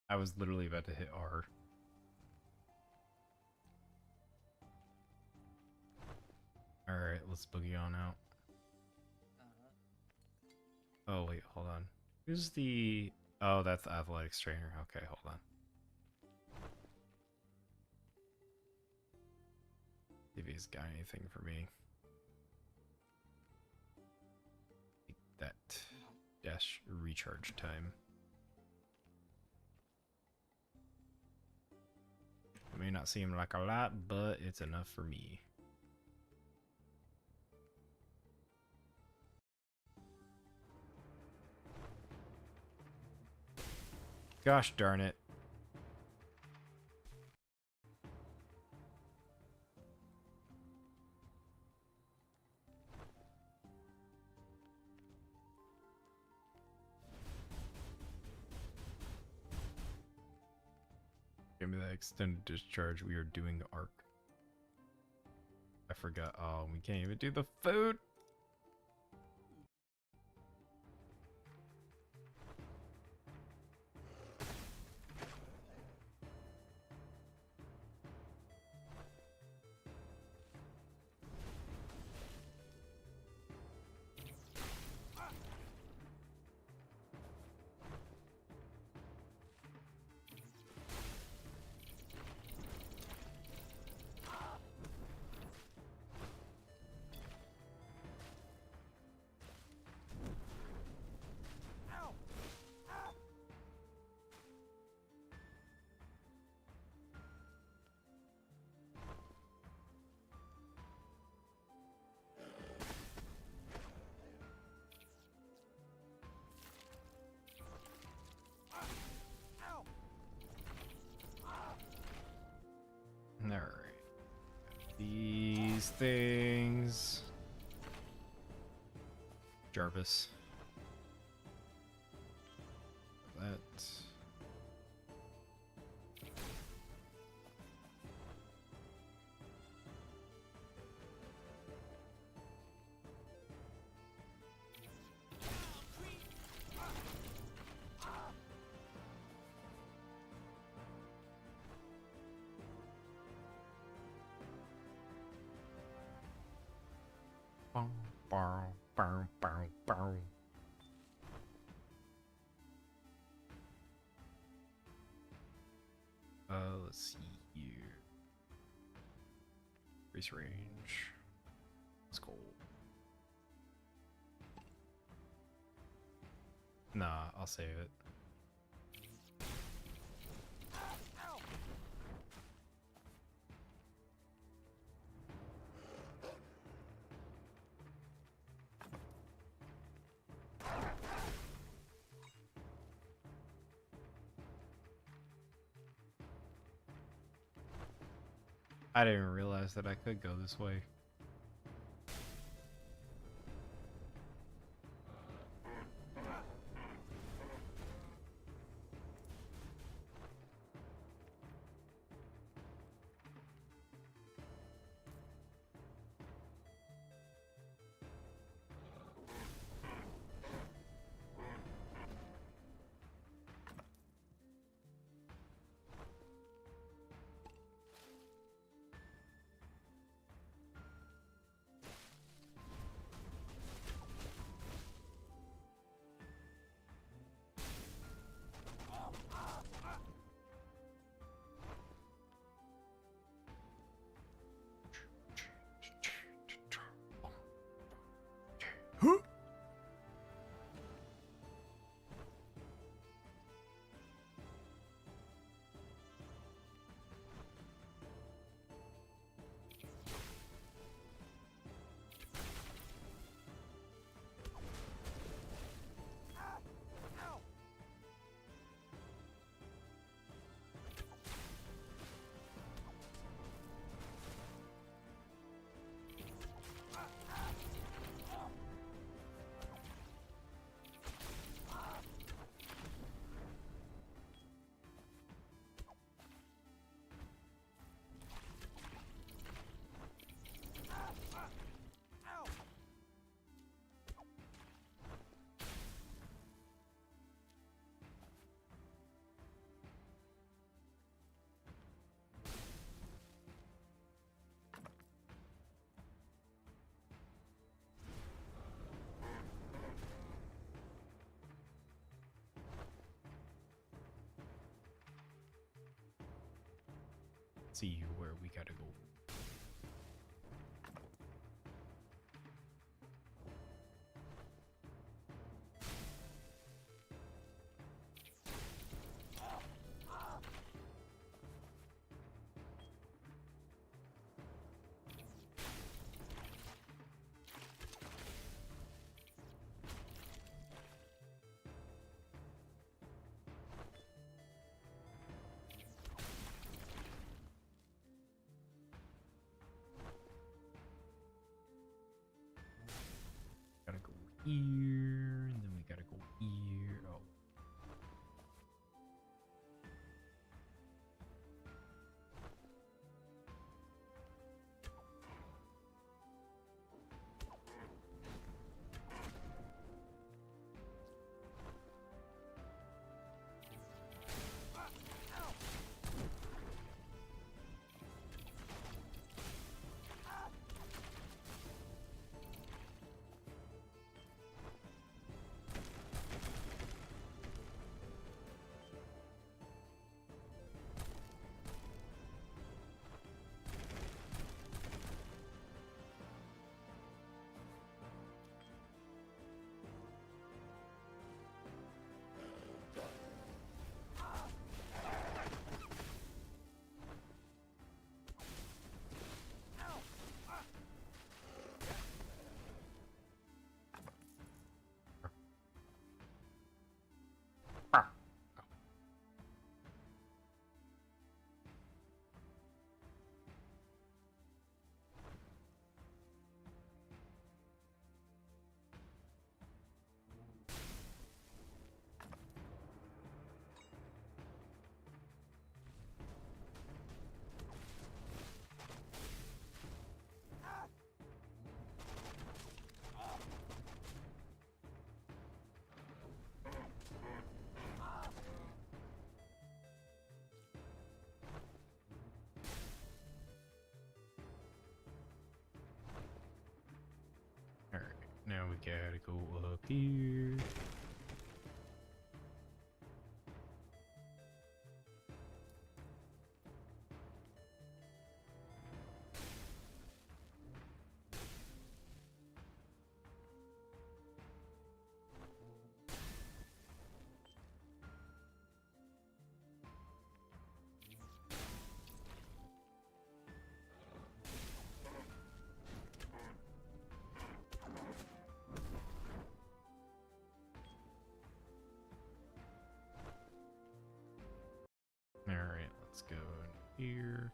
I was literally about to hit R. Alright, let's boogie on out. Oh wait, hold on. Who's the... Oh, that's the athletics trainer. Okay, hold on. See if he's got anything for me. Take that dash recharge time. It may not seem like a lot, but it's enough for me. Gosh darn it. Give me that extended discharge. We are doing arc. I forgot. Oh, we can't even do the food. Alright. These things. Jarvis. That. Let's see here. Increase range. Let's go. Nah, I'll save it. I didn't even realize that I could go this way. let's see where we gotta go. Gotta go here, and then we gotta go here. Oh. Alright, now we gotta go up here. Alright, let's go in here.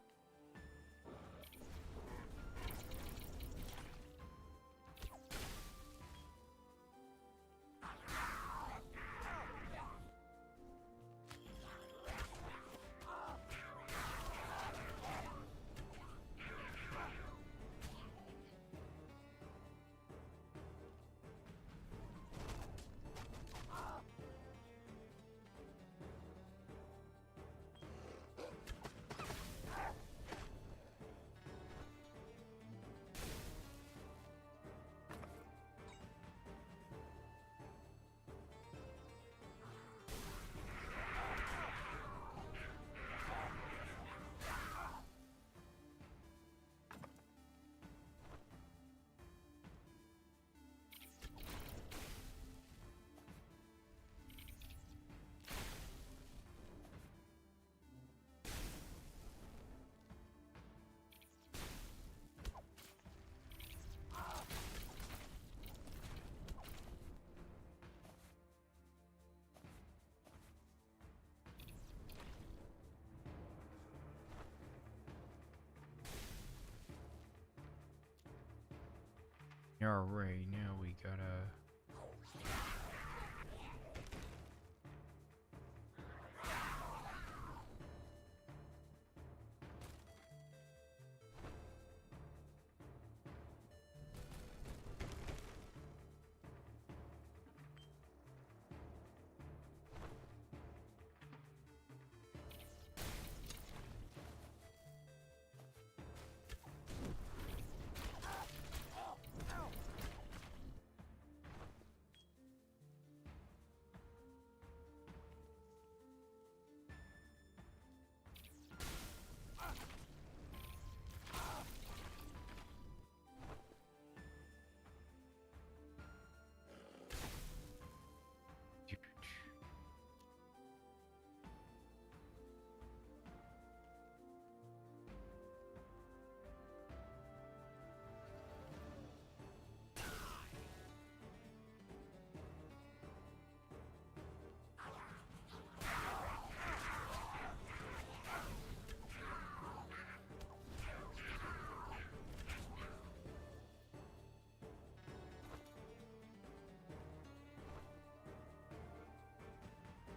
Alright, now we gotta...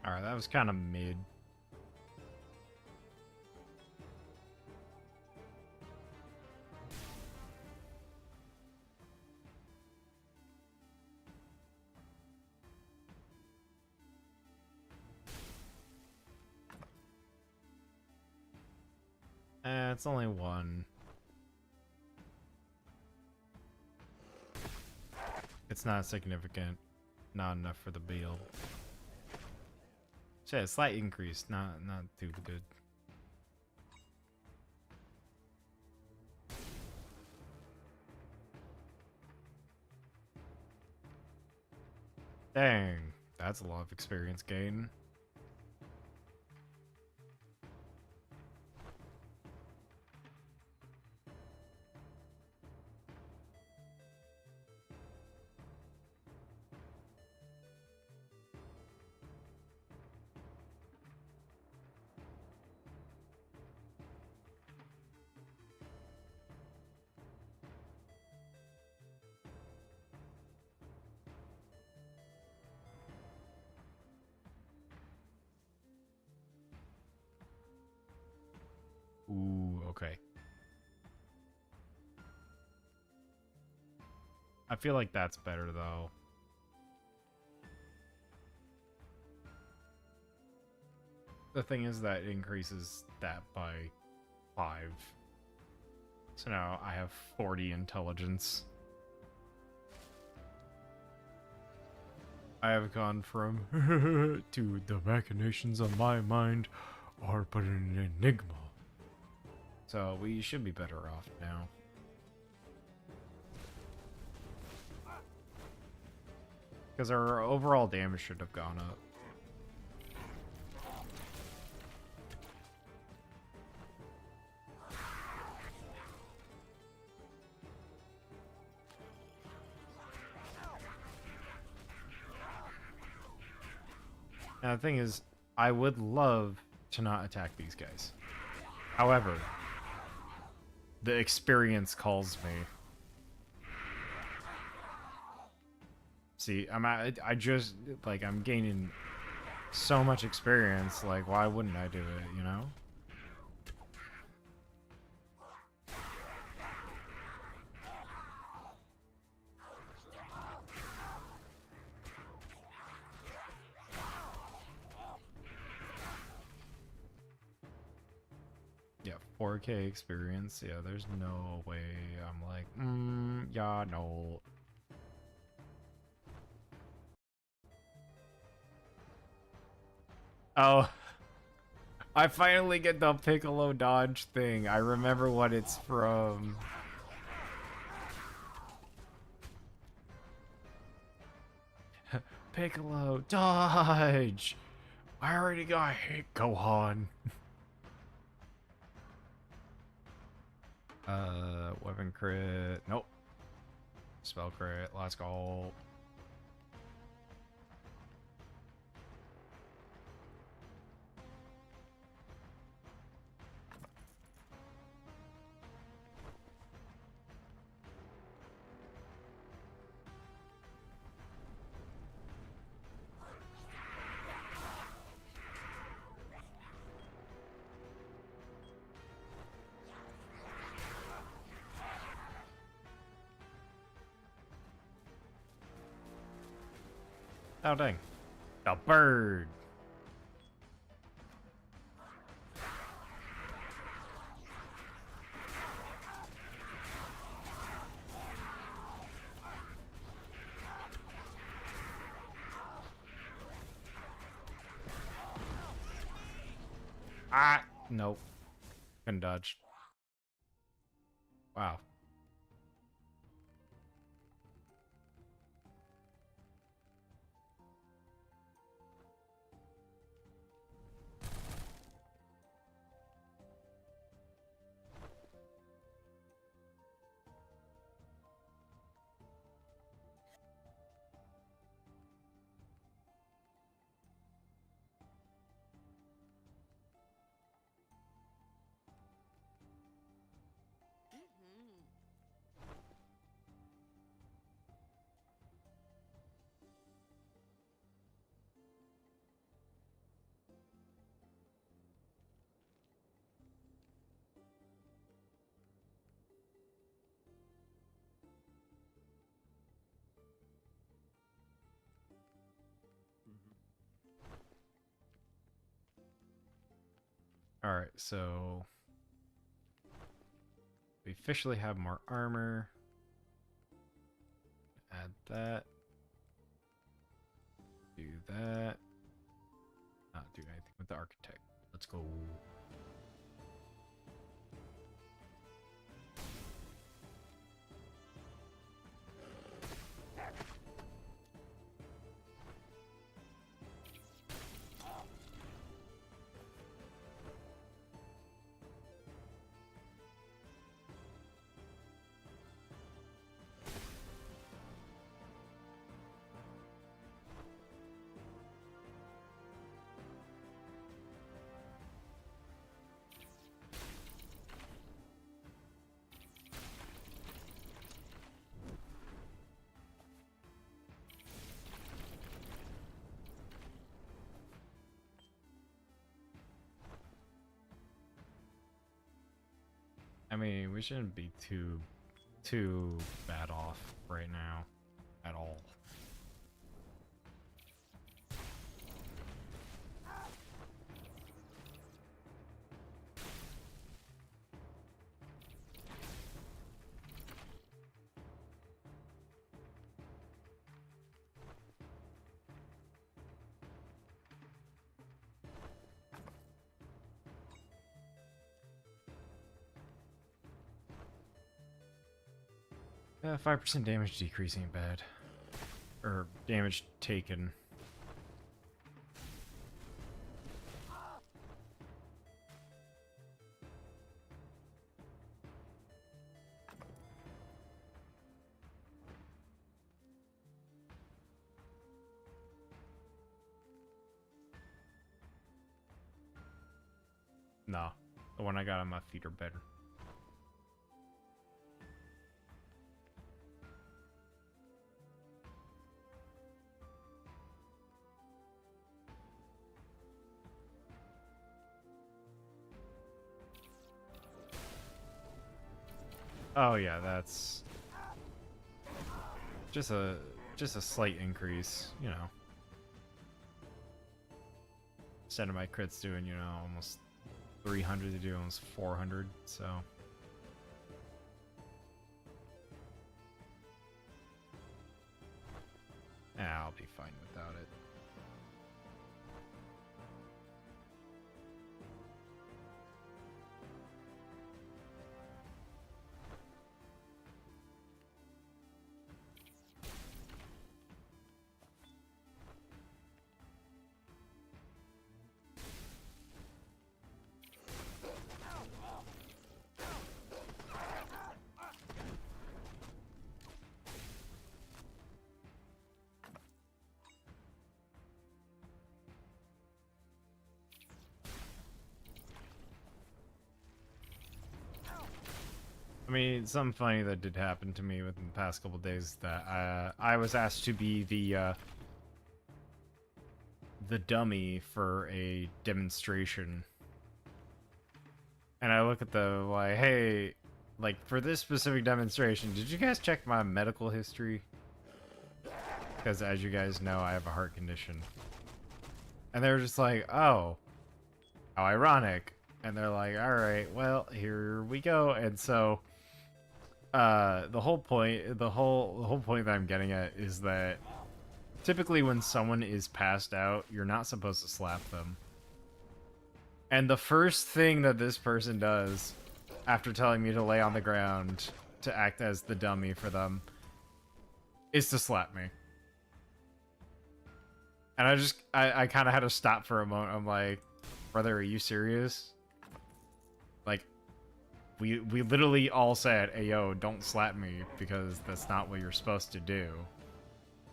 Alright, that was kind of mid. It's only one. It's not significant. Not enough for the bill. So yeah, slight increase, not too good. Dang, that's a lot of experience gain. Ooh, okay. I feel like that's better though. The thing is that it increases that by 5. So now I have 40 intelligence. I have gone from to the machinations of my mind are but an enigma. So we should be better off now. Because our overall damage should have gone up. And the thing is, I would love to not attack these guys. However, the experience calls me. See, I just, like, I'm gaining so much experience, like, why wouldn't I do it, you know? Yeah, 4K experience, yeah, there's no way I'm like, yeah, no. Oh, I finally get the Piccolo dodge thing. I remember what it's from. Piccolo dodge. I already got hit, Gohan. Weapon crit. Nope. Spell crit. Let's go. Oh, dang. The bird. Ah, nope. Couldn't dodge. Wow. Alright, so we officially have more armor. Add that. Do that. Not do anything with the architect. Let's go. I mean, we shouldn't be too bad off right now at all. Yeah, 5% damage decreasing bad. Or damage taken. No, the one I got on my feet are better. Oh yeah, that's just a slight increase, you know. Instead of my crits doing, you know, almost 300, they do almost 400, so. Yeah, I'll be fine without it. I mean, something funny that did happen to me within the past couple days that I was asked to be the dummy for a demonstration, and I look at the like, hey, like for this specific demonstration, did you guys check my medical history? Because as you guys know, I have a heart condition, and they're just like, oh, how ironic, and they're like, all right, well, here we go, and so. The whole point that I'm getting at is that typically when someone is passed out, you're not supposed to slap them. And the first thing that this person does after telling me to lay on the ground to act as the dummy for them is to slap me. And I kind of had to stop for a moment. I'm like, brother, are you serious? Like, we literally all said, hey, yo, don't slap me, because that's not what you're supposed to do.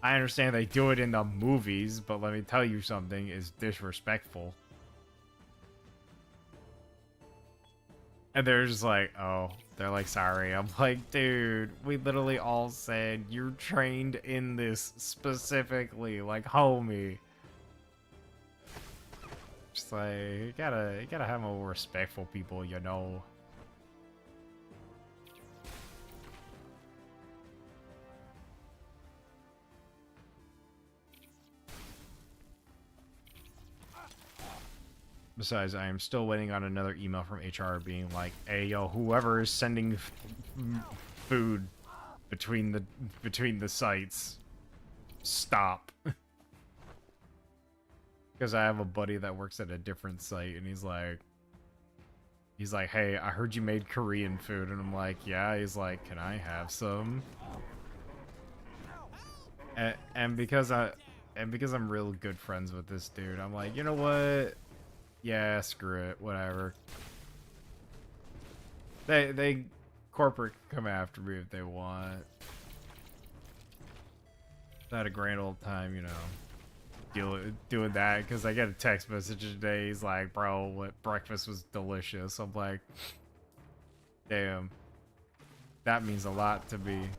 I understand they do it in the movies, but let me tell you something, is disrespectful. And they're just like, oh, they're like, sorry. I'm like, dude, we literally all said you're trained in this specifically, like, homie. Just like, you gotta have more respectful people, you know. Besides, I am still waiting on another email from HR being like, "Hey, yo, whoever is sending food between the sites, stop." Because I have a buddy that works at a different site, and he's like, "Hey, I heard you made Korean food," and I'm like, "Yeah." He's like, "Can I have some?" And because I'm real good friends with this dude, I'm like, you know what? Yeah, screw it, whatever. They corporate can come after me if they want. I had a grand old time, you know, doing that, because I get a text message today. He's like, "Bro, what breakfast was delicious." I'm like, damn, that means a lot to me.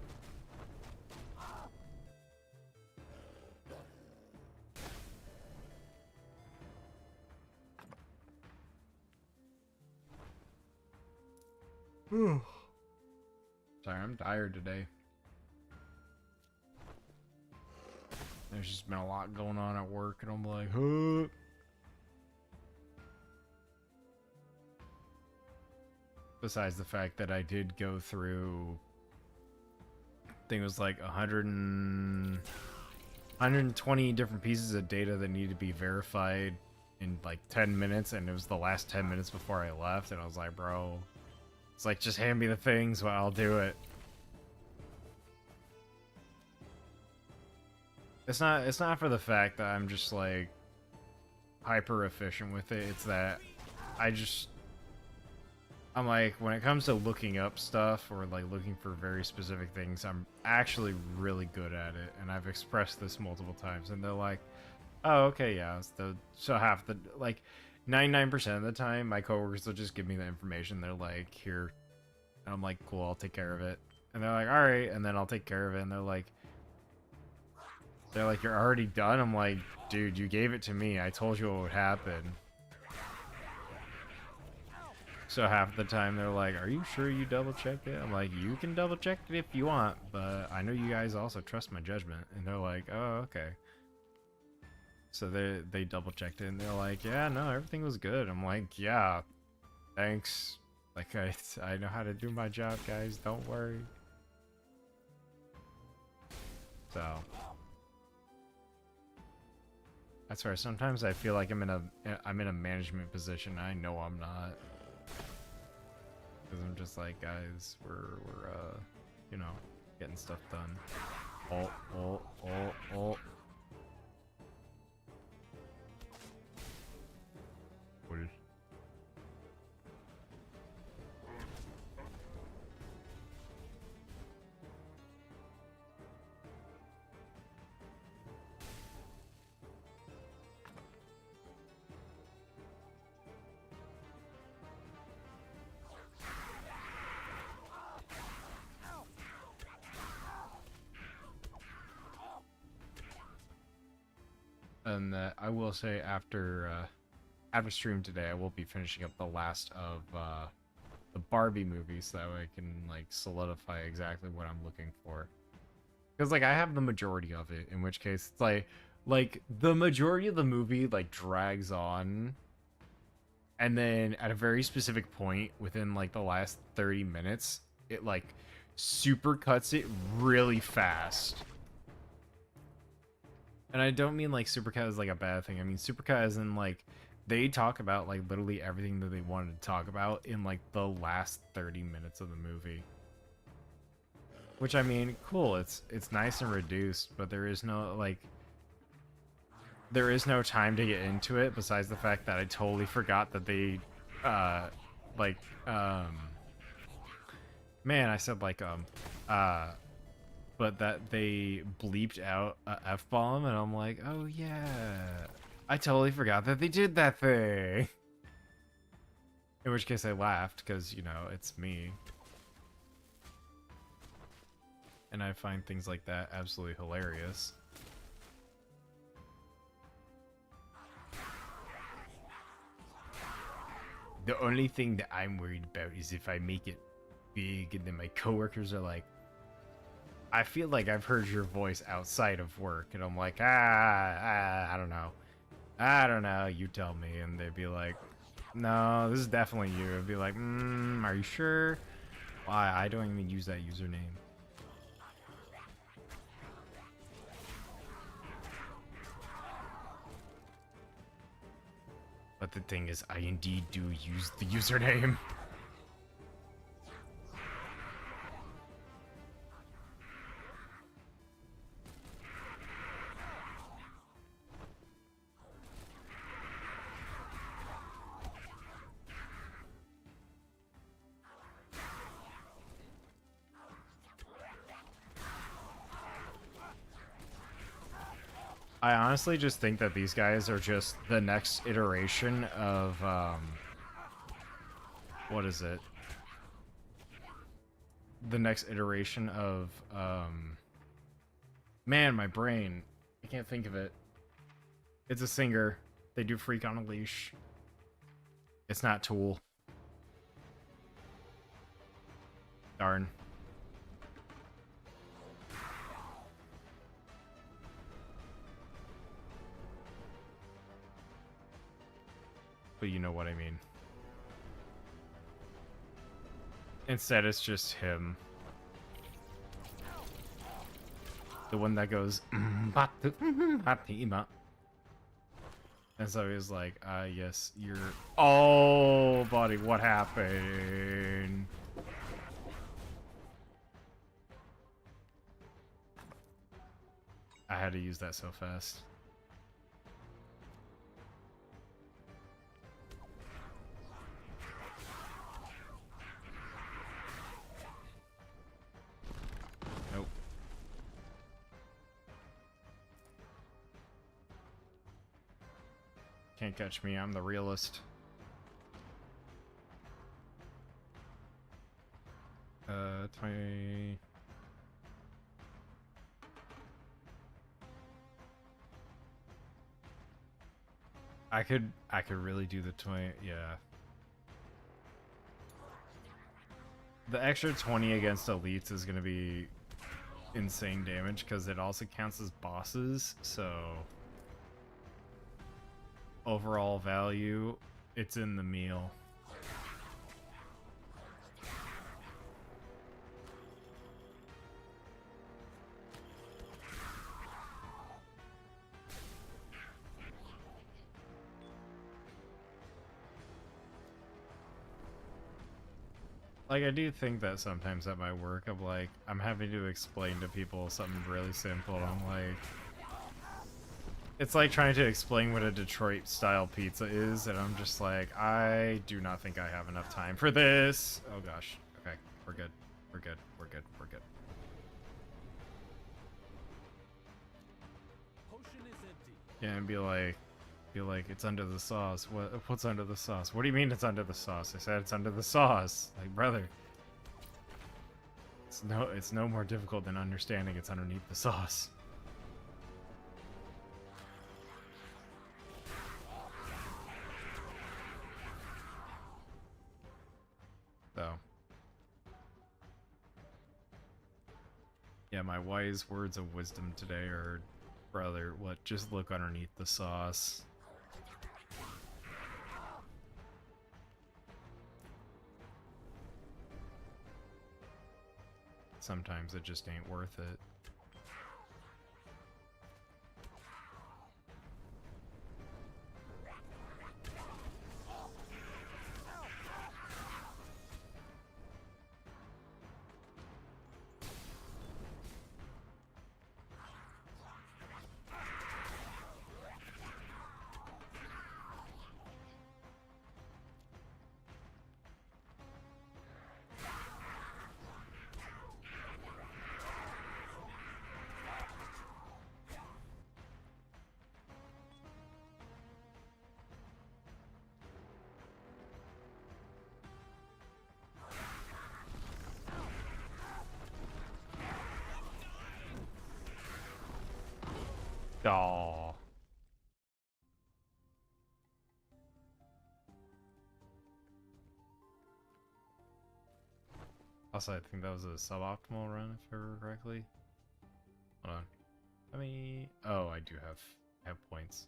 Sorry, I'm tired today. There's just been a lot going on at work, and I'm like, huh. Besides the fact that I did go through, I think it was like 120 different pieces of data that needed to be verified in like 10 minutes, and it was the last 10 minutes before I left, and I was like, bro, it's like, just hand me the things, but I'll do it. It's not for the fact that I'm just like hyper efficient with it. It's that I'm like, when it comes to looking up stuff or like looking for very specific things, I'm actually really good at it, and I've expressed this multiple times, and they're like, "Oh, okay, yeah." So half the, like, 99% of the time, my coworkers will just give me the information. They're like, "Here," and I'm like, "Cool, I'll take care of it." And they're like, "All right," and then I'll take care of it, and they're like, "You're already done?" I'm like, "Dude, you gave it to me. I told you what would happen." So half the time they're like, "Are you sure you double checked it?" I'm like, "You can double check it if you want, but I know you guys also trust my judgment." And they're like, "Oh, okay." So they double checked it, and they're like, "Yeah, no, everything was good." I'm like, "Yeah, thanks. Like, I know how to do my job, guys. Don't worry." So that's where sometimes I feel like I'm in a management position. I know I'm not. Because I'm just like, guys, we're you know, getting stuff done. Oh. What is... And I will say, after stream today, I will be finishing up the last of the Barbie movies, so that way I can like solidify exactly what I'm looking for. Because like I have the majority of it, in which case it's like the majority of the movie like drags on, and then at a very specific point within like the last 30 minutes, it like super cuts it really fast. And I don't mean like supercut is like a bad thing. I mean supercut is in like they talk about like literally everything that they wanted to talk about in like the last 30 minutes of the movie. Which, I mean, cool, it's nice and reduced, but there is no time to get into it, besides the fact that I totally forgot that they like man, I said like uh but that they bleeped out a F-bomb, and I'm like, "Oh yeah. I totally forgot that they did that thing." In which case I laughed, because, you know, it's me. And I find things like that absolutely hilarious. The only thing that I'm worried about is if I make it big and then my coworkers are like, "I feel like I've heard your voice outside of work," and I'm like, I don't know. I don't know, you tell me. And they'd be like, no, this is definitely you. I'd be like, are you sure? Why? I don't even use that username. But the thing is, I indeed do use the username. I honestly just think that these guys are just the next iteration of, what is it? The next iteration of, man, my brain. I can't think of it. It's a singer. They do Freak on a Leash. It's not Tool. Darn. But you know what I mean. Instead, it's just him. The one that goes, and so he's like, yes, you're... Oh, buddy, what happened? I had to use that so fast. Nope. Can't catch me, I'm the realist. 20... I could really do the 20, yeah. The extra 20 against elites is gonna be insane damage because it also counts as bosses, so overall value, it's in the meal. Like, I do think that sometimes at my work, I'm having to explain to people something really simple, and I'm like... It's like trying to explain what a Detroit-style pizza is, and I'm just like, I do not think I have enough time for this. Oh gosh. Okay, we're good. We're good. We're good. We're good. Yeah, and be like, it's under the sauce. What's under the sauce? What do you mean it's under the sauce? I said it's under the sauce. Like, brother, it's no more difficult than understanding it's underneath the sauce. So, yeah, my wise words of wisdom today are, brother, what? Just look underneath the sauce. Sometimes it just ain't worth it. Aw. Also, I think that was a suboptimal run, if I remember correctly. Hold on. Let me... Oh, I do have points.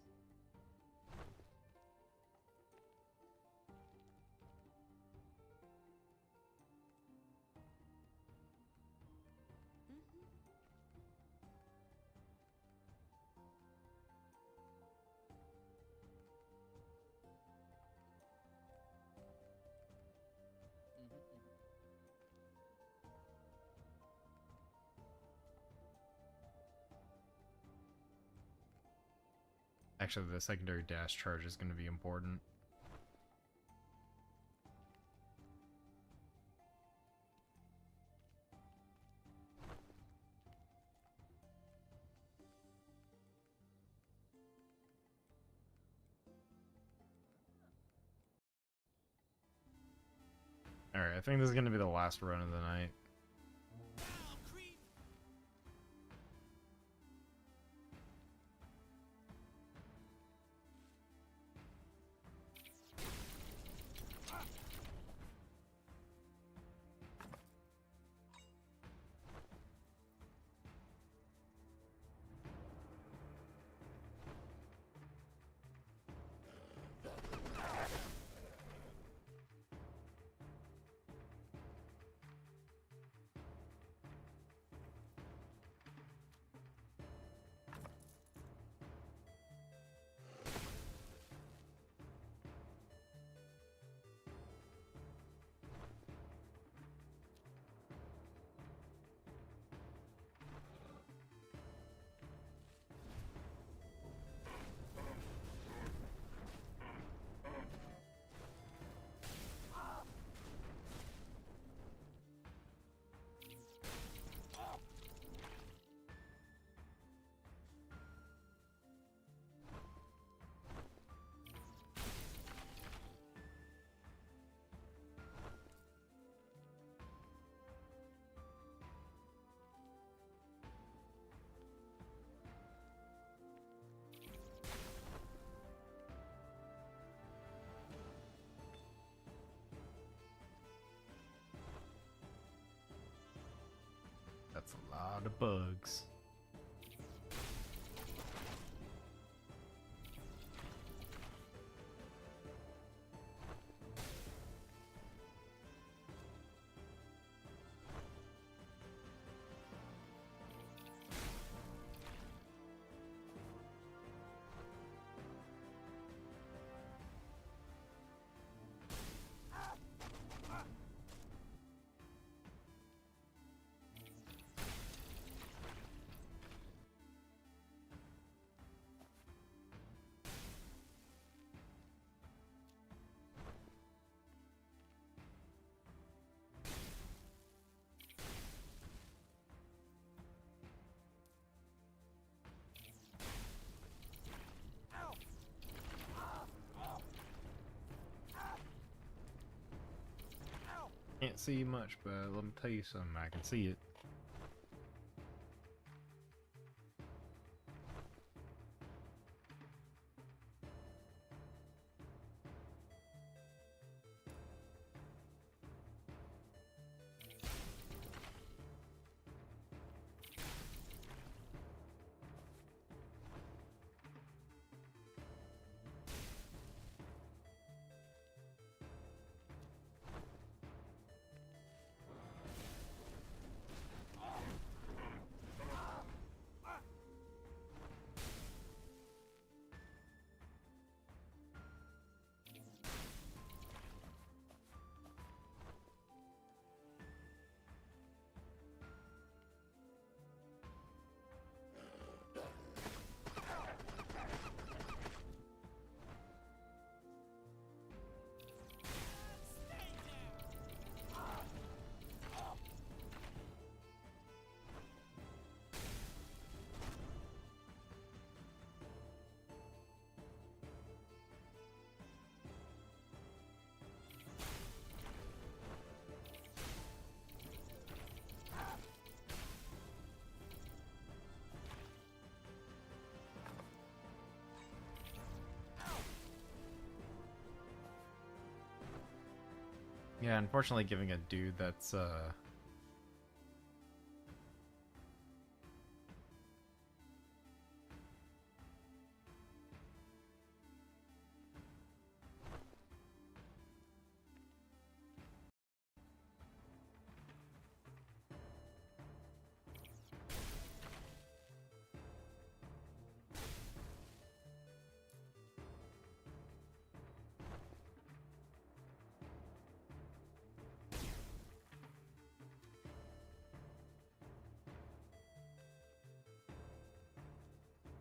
Actually, the secondary dash charge is going to be important. Alright, I think this is going to be the last run of the night. That's a lot of bugs. Can't see much, but let me tell you something, I can see it. Yeah, unfortunately giving a dude that's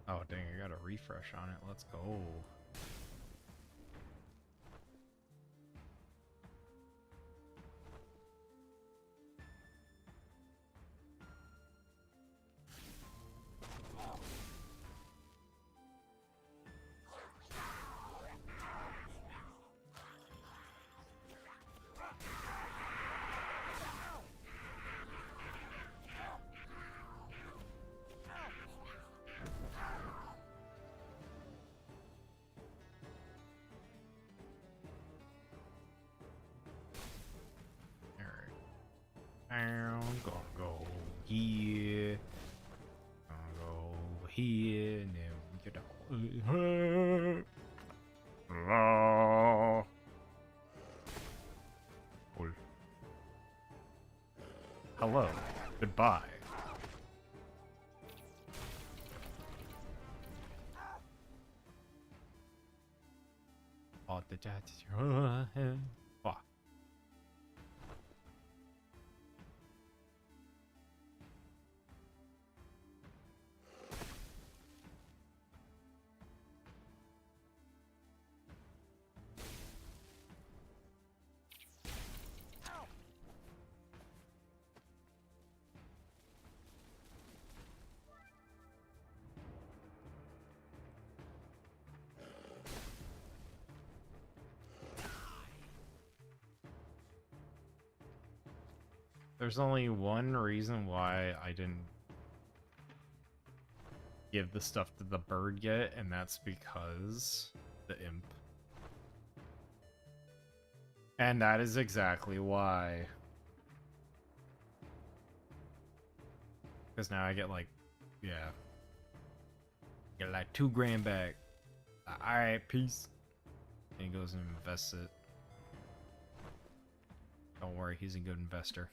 Oh dang, I got a refresh on it. Let's go. I'm gonna go here. Gonna go here, and then we get out. Hello. Goodbye. Oh, the fuck. There's only one reason why I didn't give the stuff to the bird yet, and that's because the imp. And that is exactly why. Because now I get like, yeah. Get like $2 grand back. Alright, peace. And he goes and invests it. Don't worry, he's a good investor.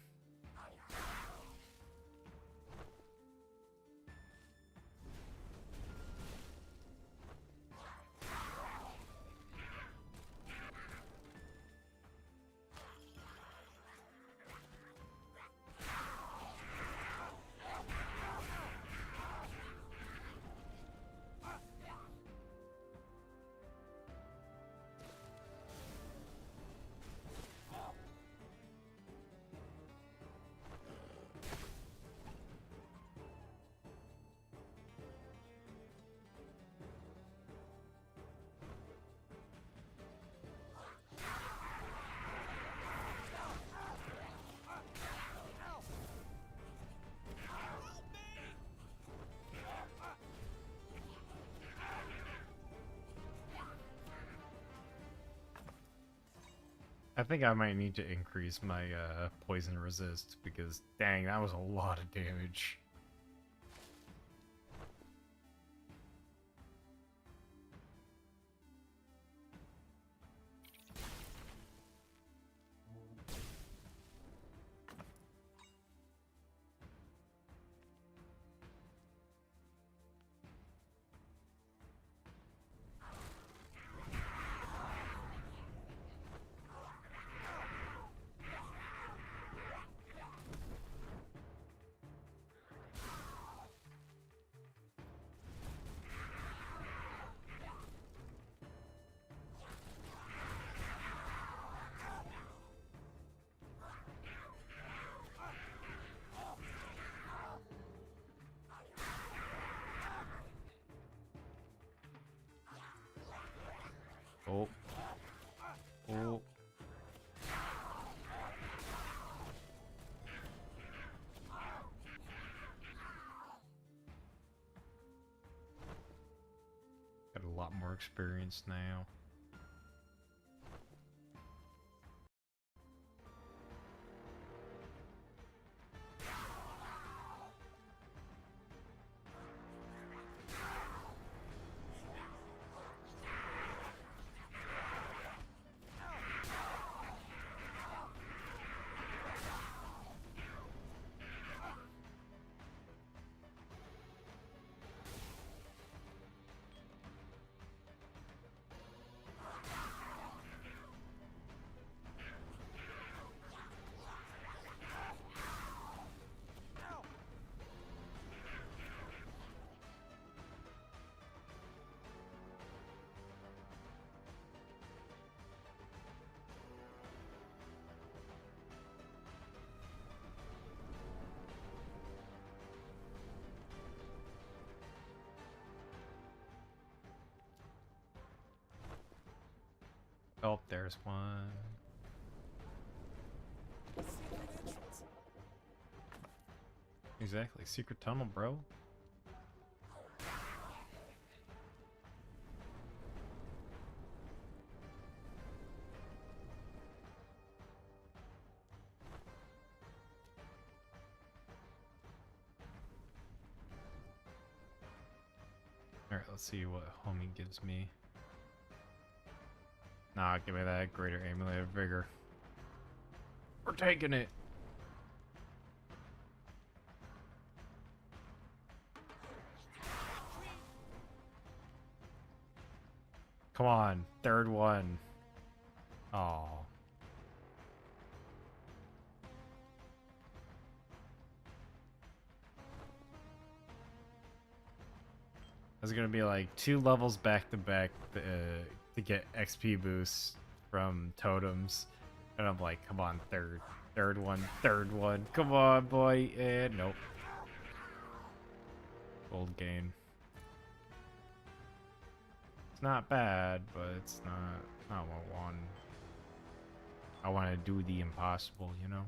I think I might need to increase my poison resist because dang, that was a lot of damage. Oh. Oh. Got a lot more experience now. Oh, there's one. Exactly. Secret tunnel, bro. Alright, let's see what homie gives me. Nah, give me that greater amulet of vigor. We're taking it. Come on, third one. Oh. It's gonna be like 2 levels back to back to get XP boosts from totems, and I'm like, come on, third one, come on, boy, and nope. Gold gain. It's not bad, but it's not what I want. I want to do the impossible, you know.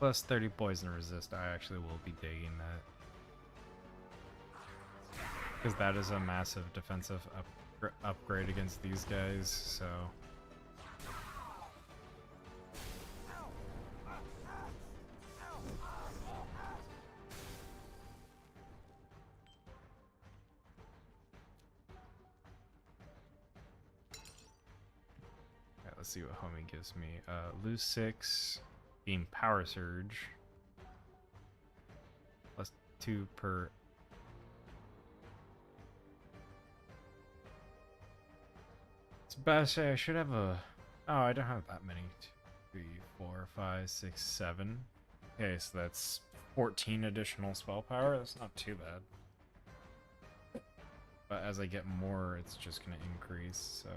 Plus 30 poison resist, I actually will be digging that. Because that is a massive defensive upgrade against these guys, so... Alright, let's see what homie gives me. Lose 6, beam power surge. Plus 2 per... It's best I should have a... Oh, I don't have that many. 2, 3, 4, 5, 6, 7. Okay, so that's 14 additional spell power. That's not too bad. But as I get more, it's just going to increase, so...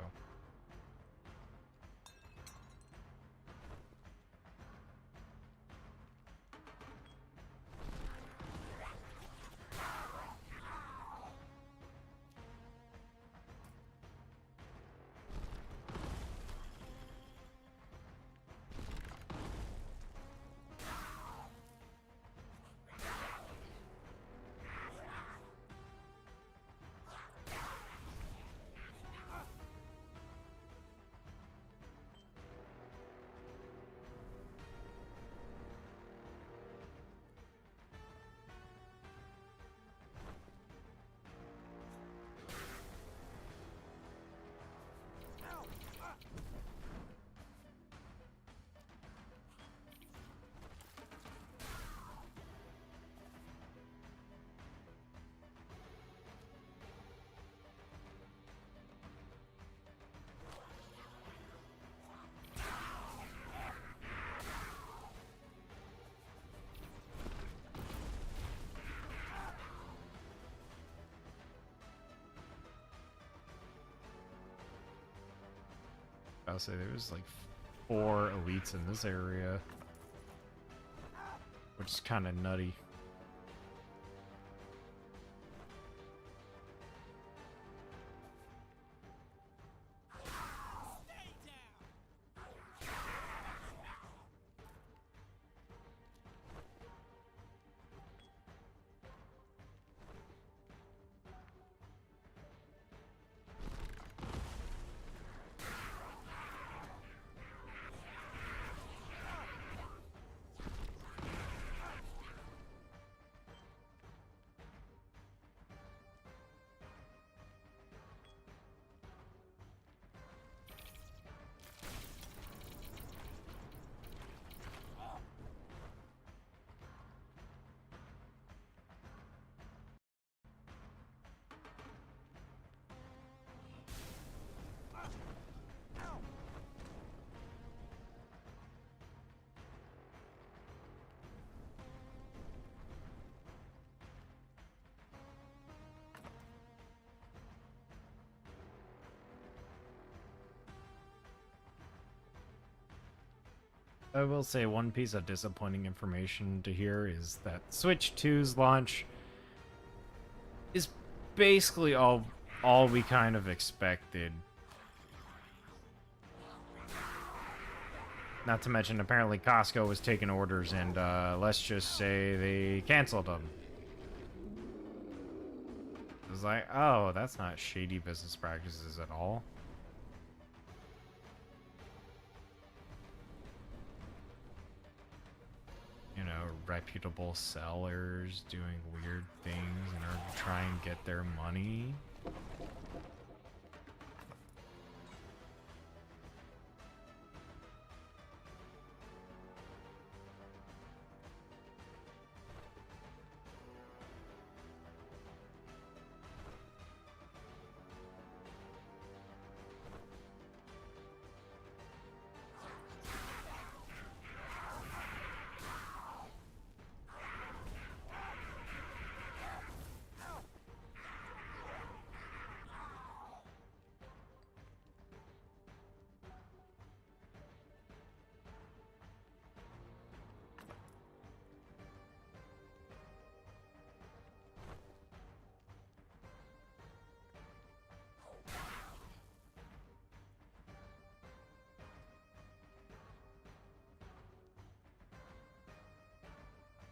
I'll say there's like 4 elites in this area, which is kind of nutty. I will say one piece of disappointing information to hear is that Switch 2's launch is basically all we kind of expected. Not to mention, apparently Costco was taking orders, and let's just say they canceled them. It was like, oh, that's not shady business practices at all. You know, reputable sellers doing weird things in order to try and get their money.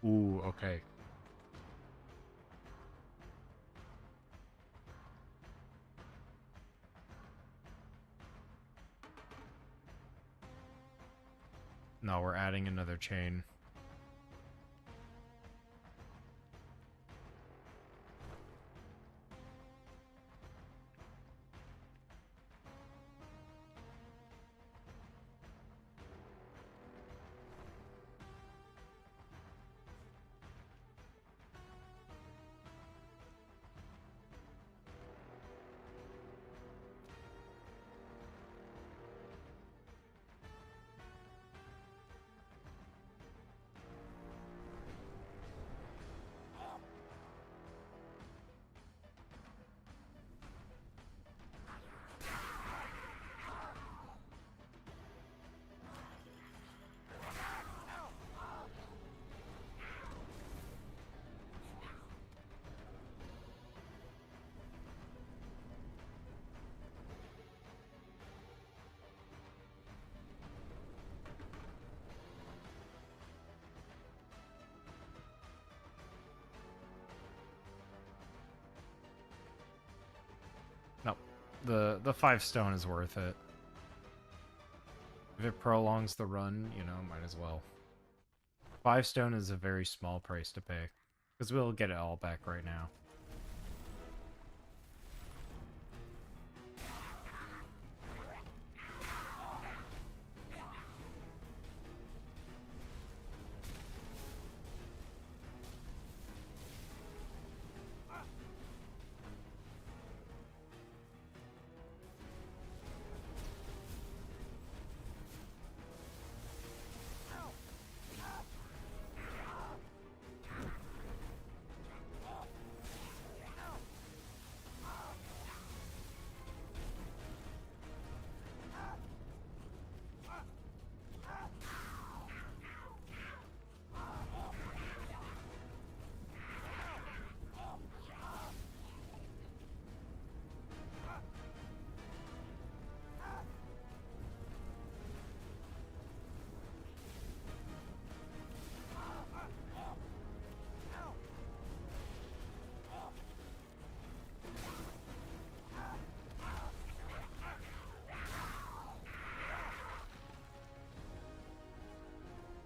Ooh, okay. No, we're adding another chain. No, the 5 stone is worth it. If it prolongs the run, you know, might as well. 5 stone is a very small price to pay, because we'll get it all back right now.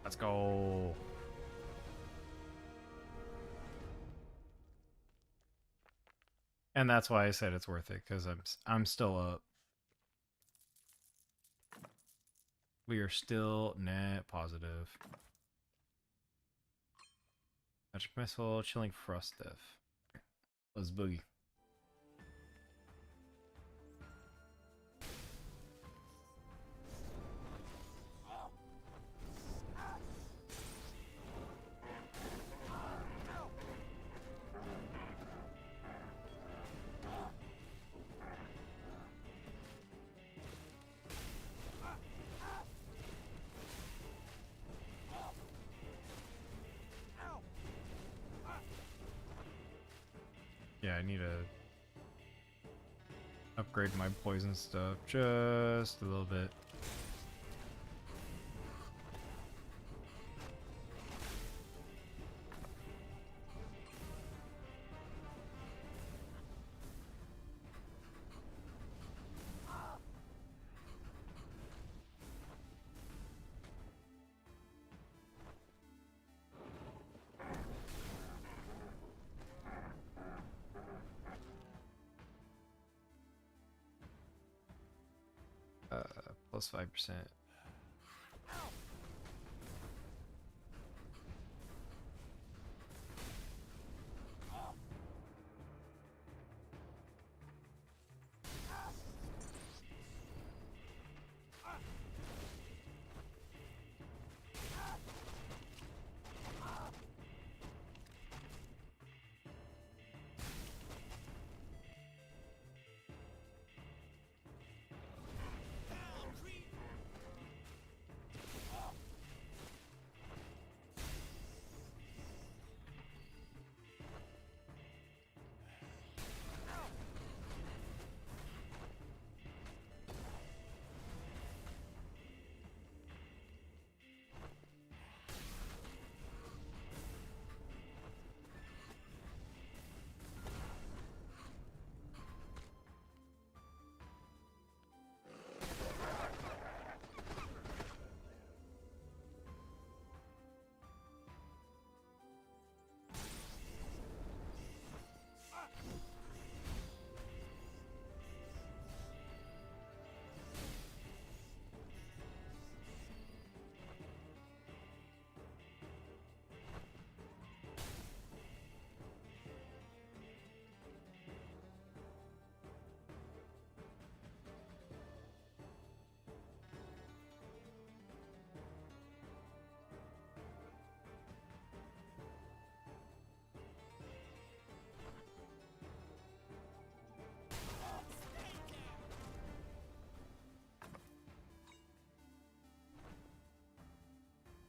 Let's go. And that's why I said it's worth it, because I'm still up. We are still net positive. Magic missile, chilling frost death. Let's boogie. Yeah, I need to upgrade my poison stuff just a little bit. Plus 5%.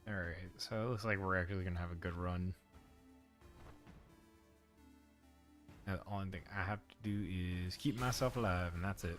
Alright, so it looks like we're actually gonna have a good run. The only thing I have to do is keep myself alive, and that's it.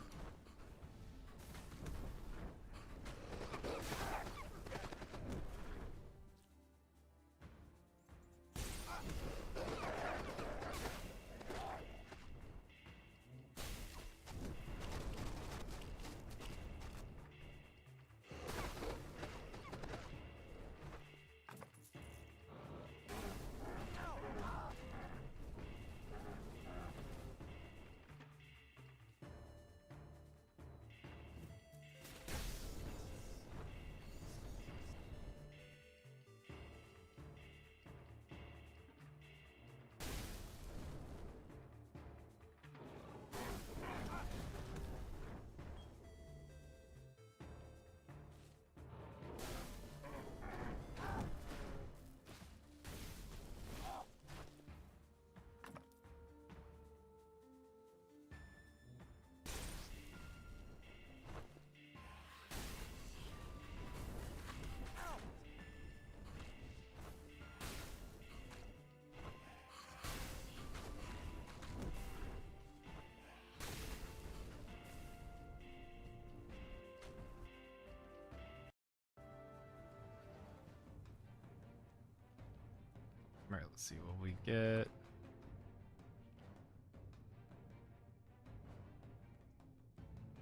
Alright, let's see what we get.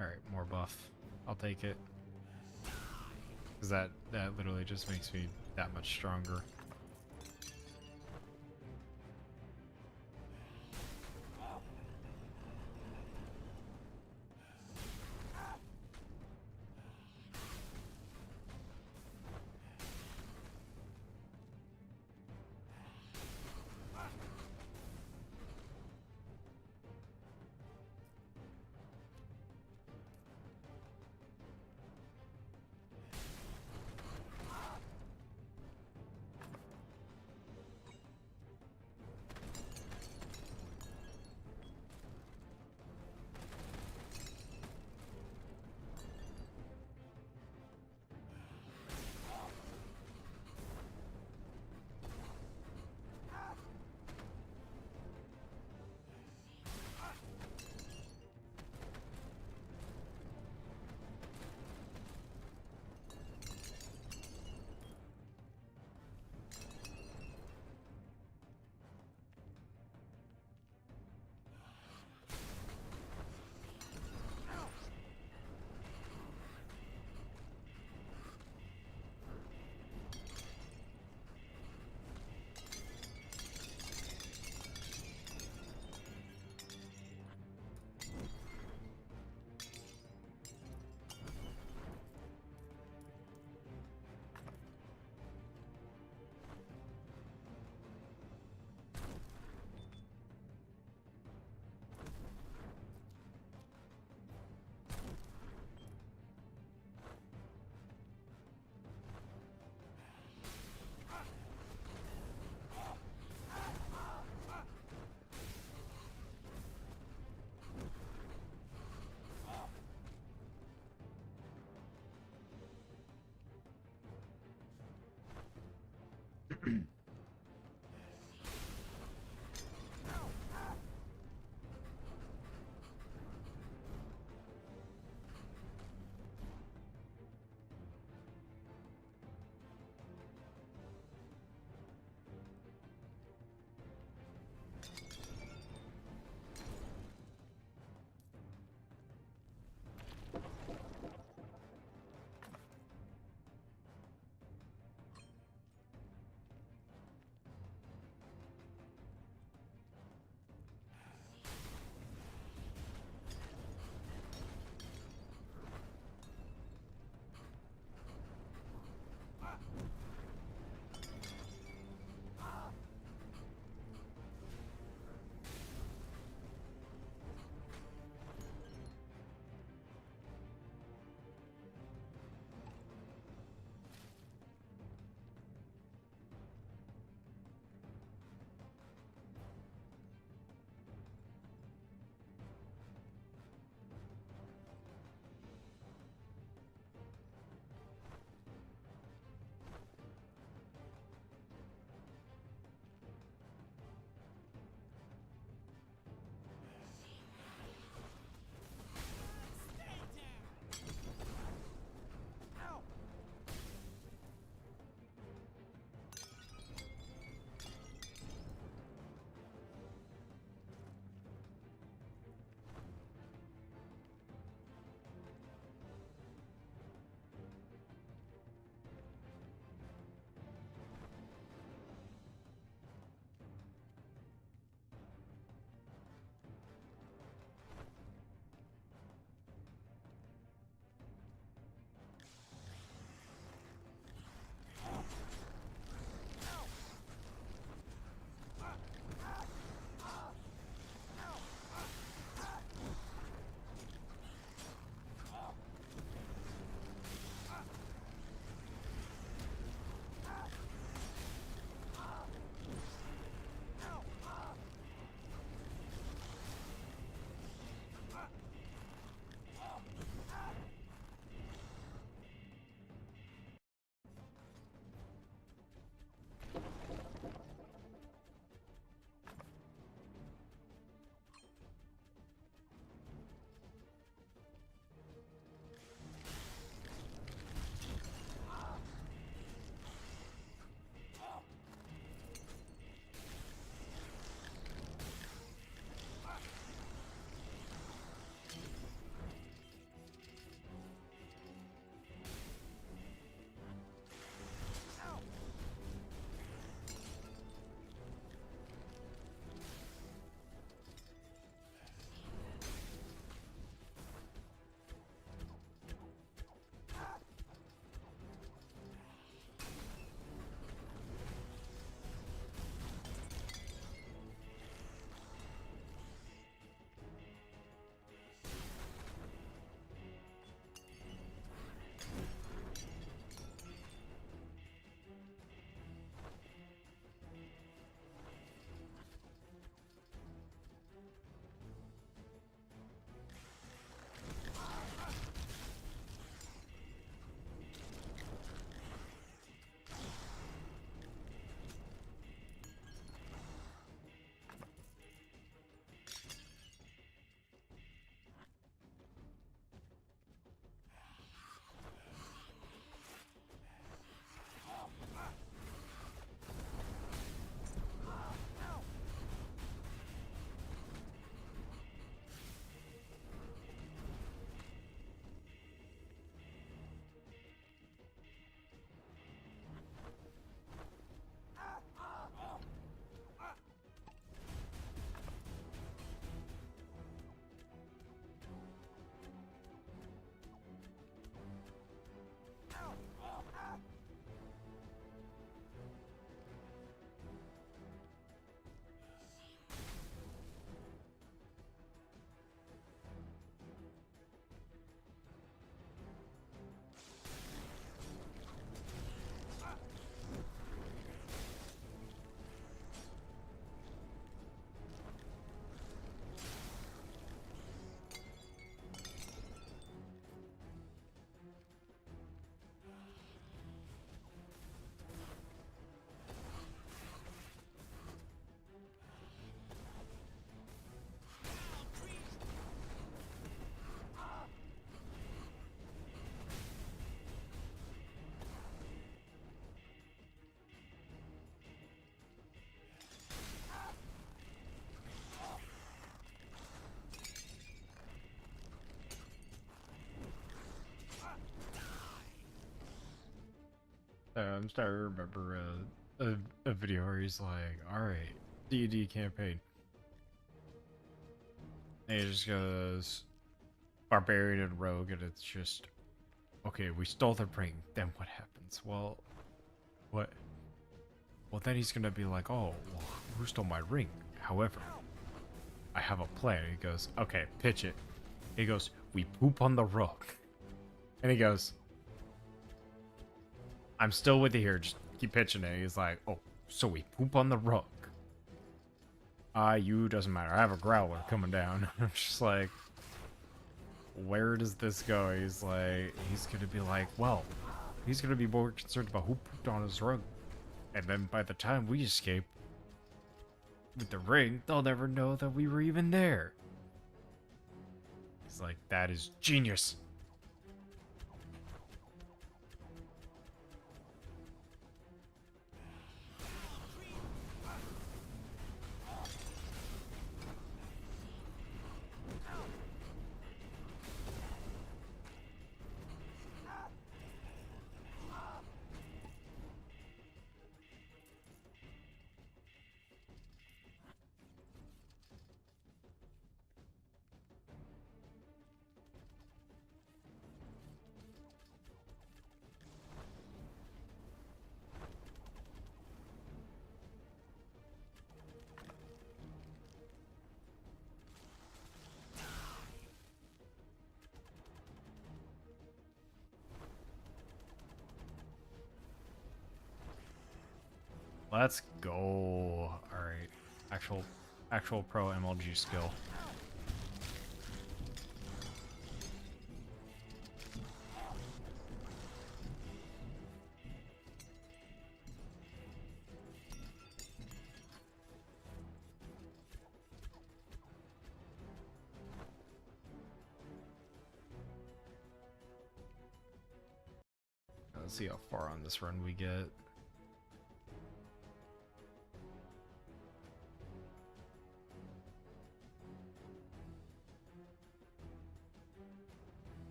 Alright, more buff. I'll take it. Because that literally just makes me that much stronger. I'm starting to remember a video where he's like, alright, D&D campaign. And he just goes, Barbarian and Rogue, and it's just, okay, we stole the ring, then what happens? Well, what? Well, then he's gonna be like, oh, well, who stole my ring? However, I have a plan. He goes, okay, pitch it. He goes, we poop on the rug. And he goes, I'm still with you here, just keep pitching it. He's like, oh, so we poop on the rug. You doesn't matter. I have a growler coming down. I'm just like, where does this go? He's like, he's gonna be like, well, he's gonna be more concerned about who pooped on his rug. And then by the time we escape with the ring, they'll never know that we were even there. He's like, that is genius. Let's go. All right, actual pro MLG skill. Let's see how far on this run we get.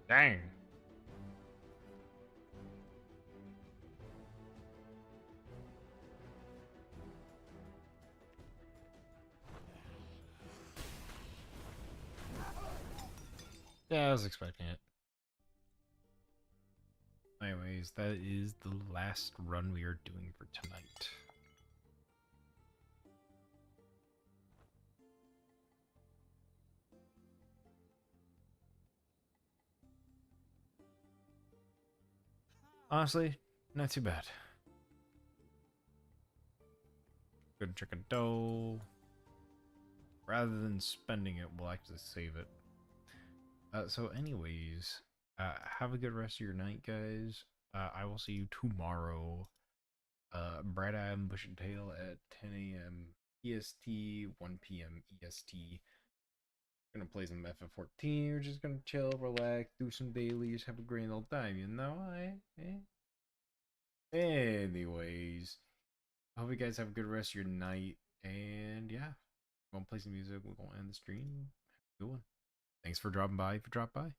Dang. Yeah, I was expecting it. Anyways, that is the last run we are doing for tonight. Honestly, not too bad. Good chicken dough. Rather than spending it, we'll actually save it. So anyways, have a good rest of your night, guys. I will see you tomorrow. Bright Eye and Bush and Tail at 10 a.m. EST, 1 p.m. EST. Gonna play some FF14. We're just gonna chill, relax, do some dailies, have a grand old time, you know? Anyways, I hope you guys have a good rest of your night. And yeah, we're gonna play some music. We're gonna end the stream. Have a good one. Thanks for dropping by if you dropped by.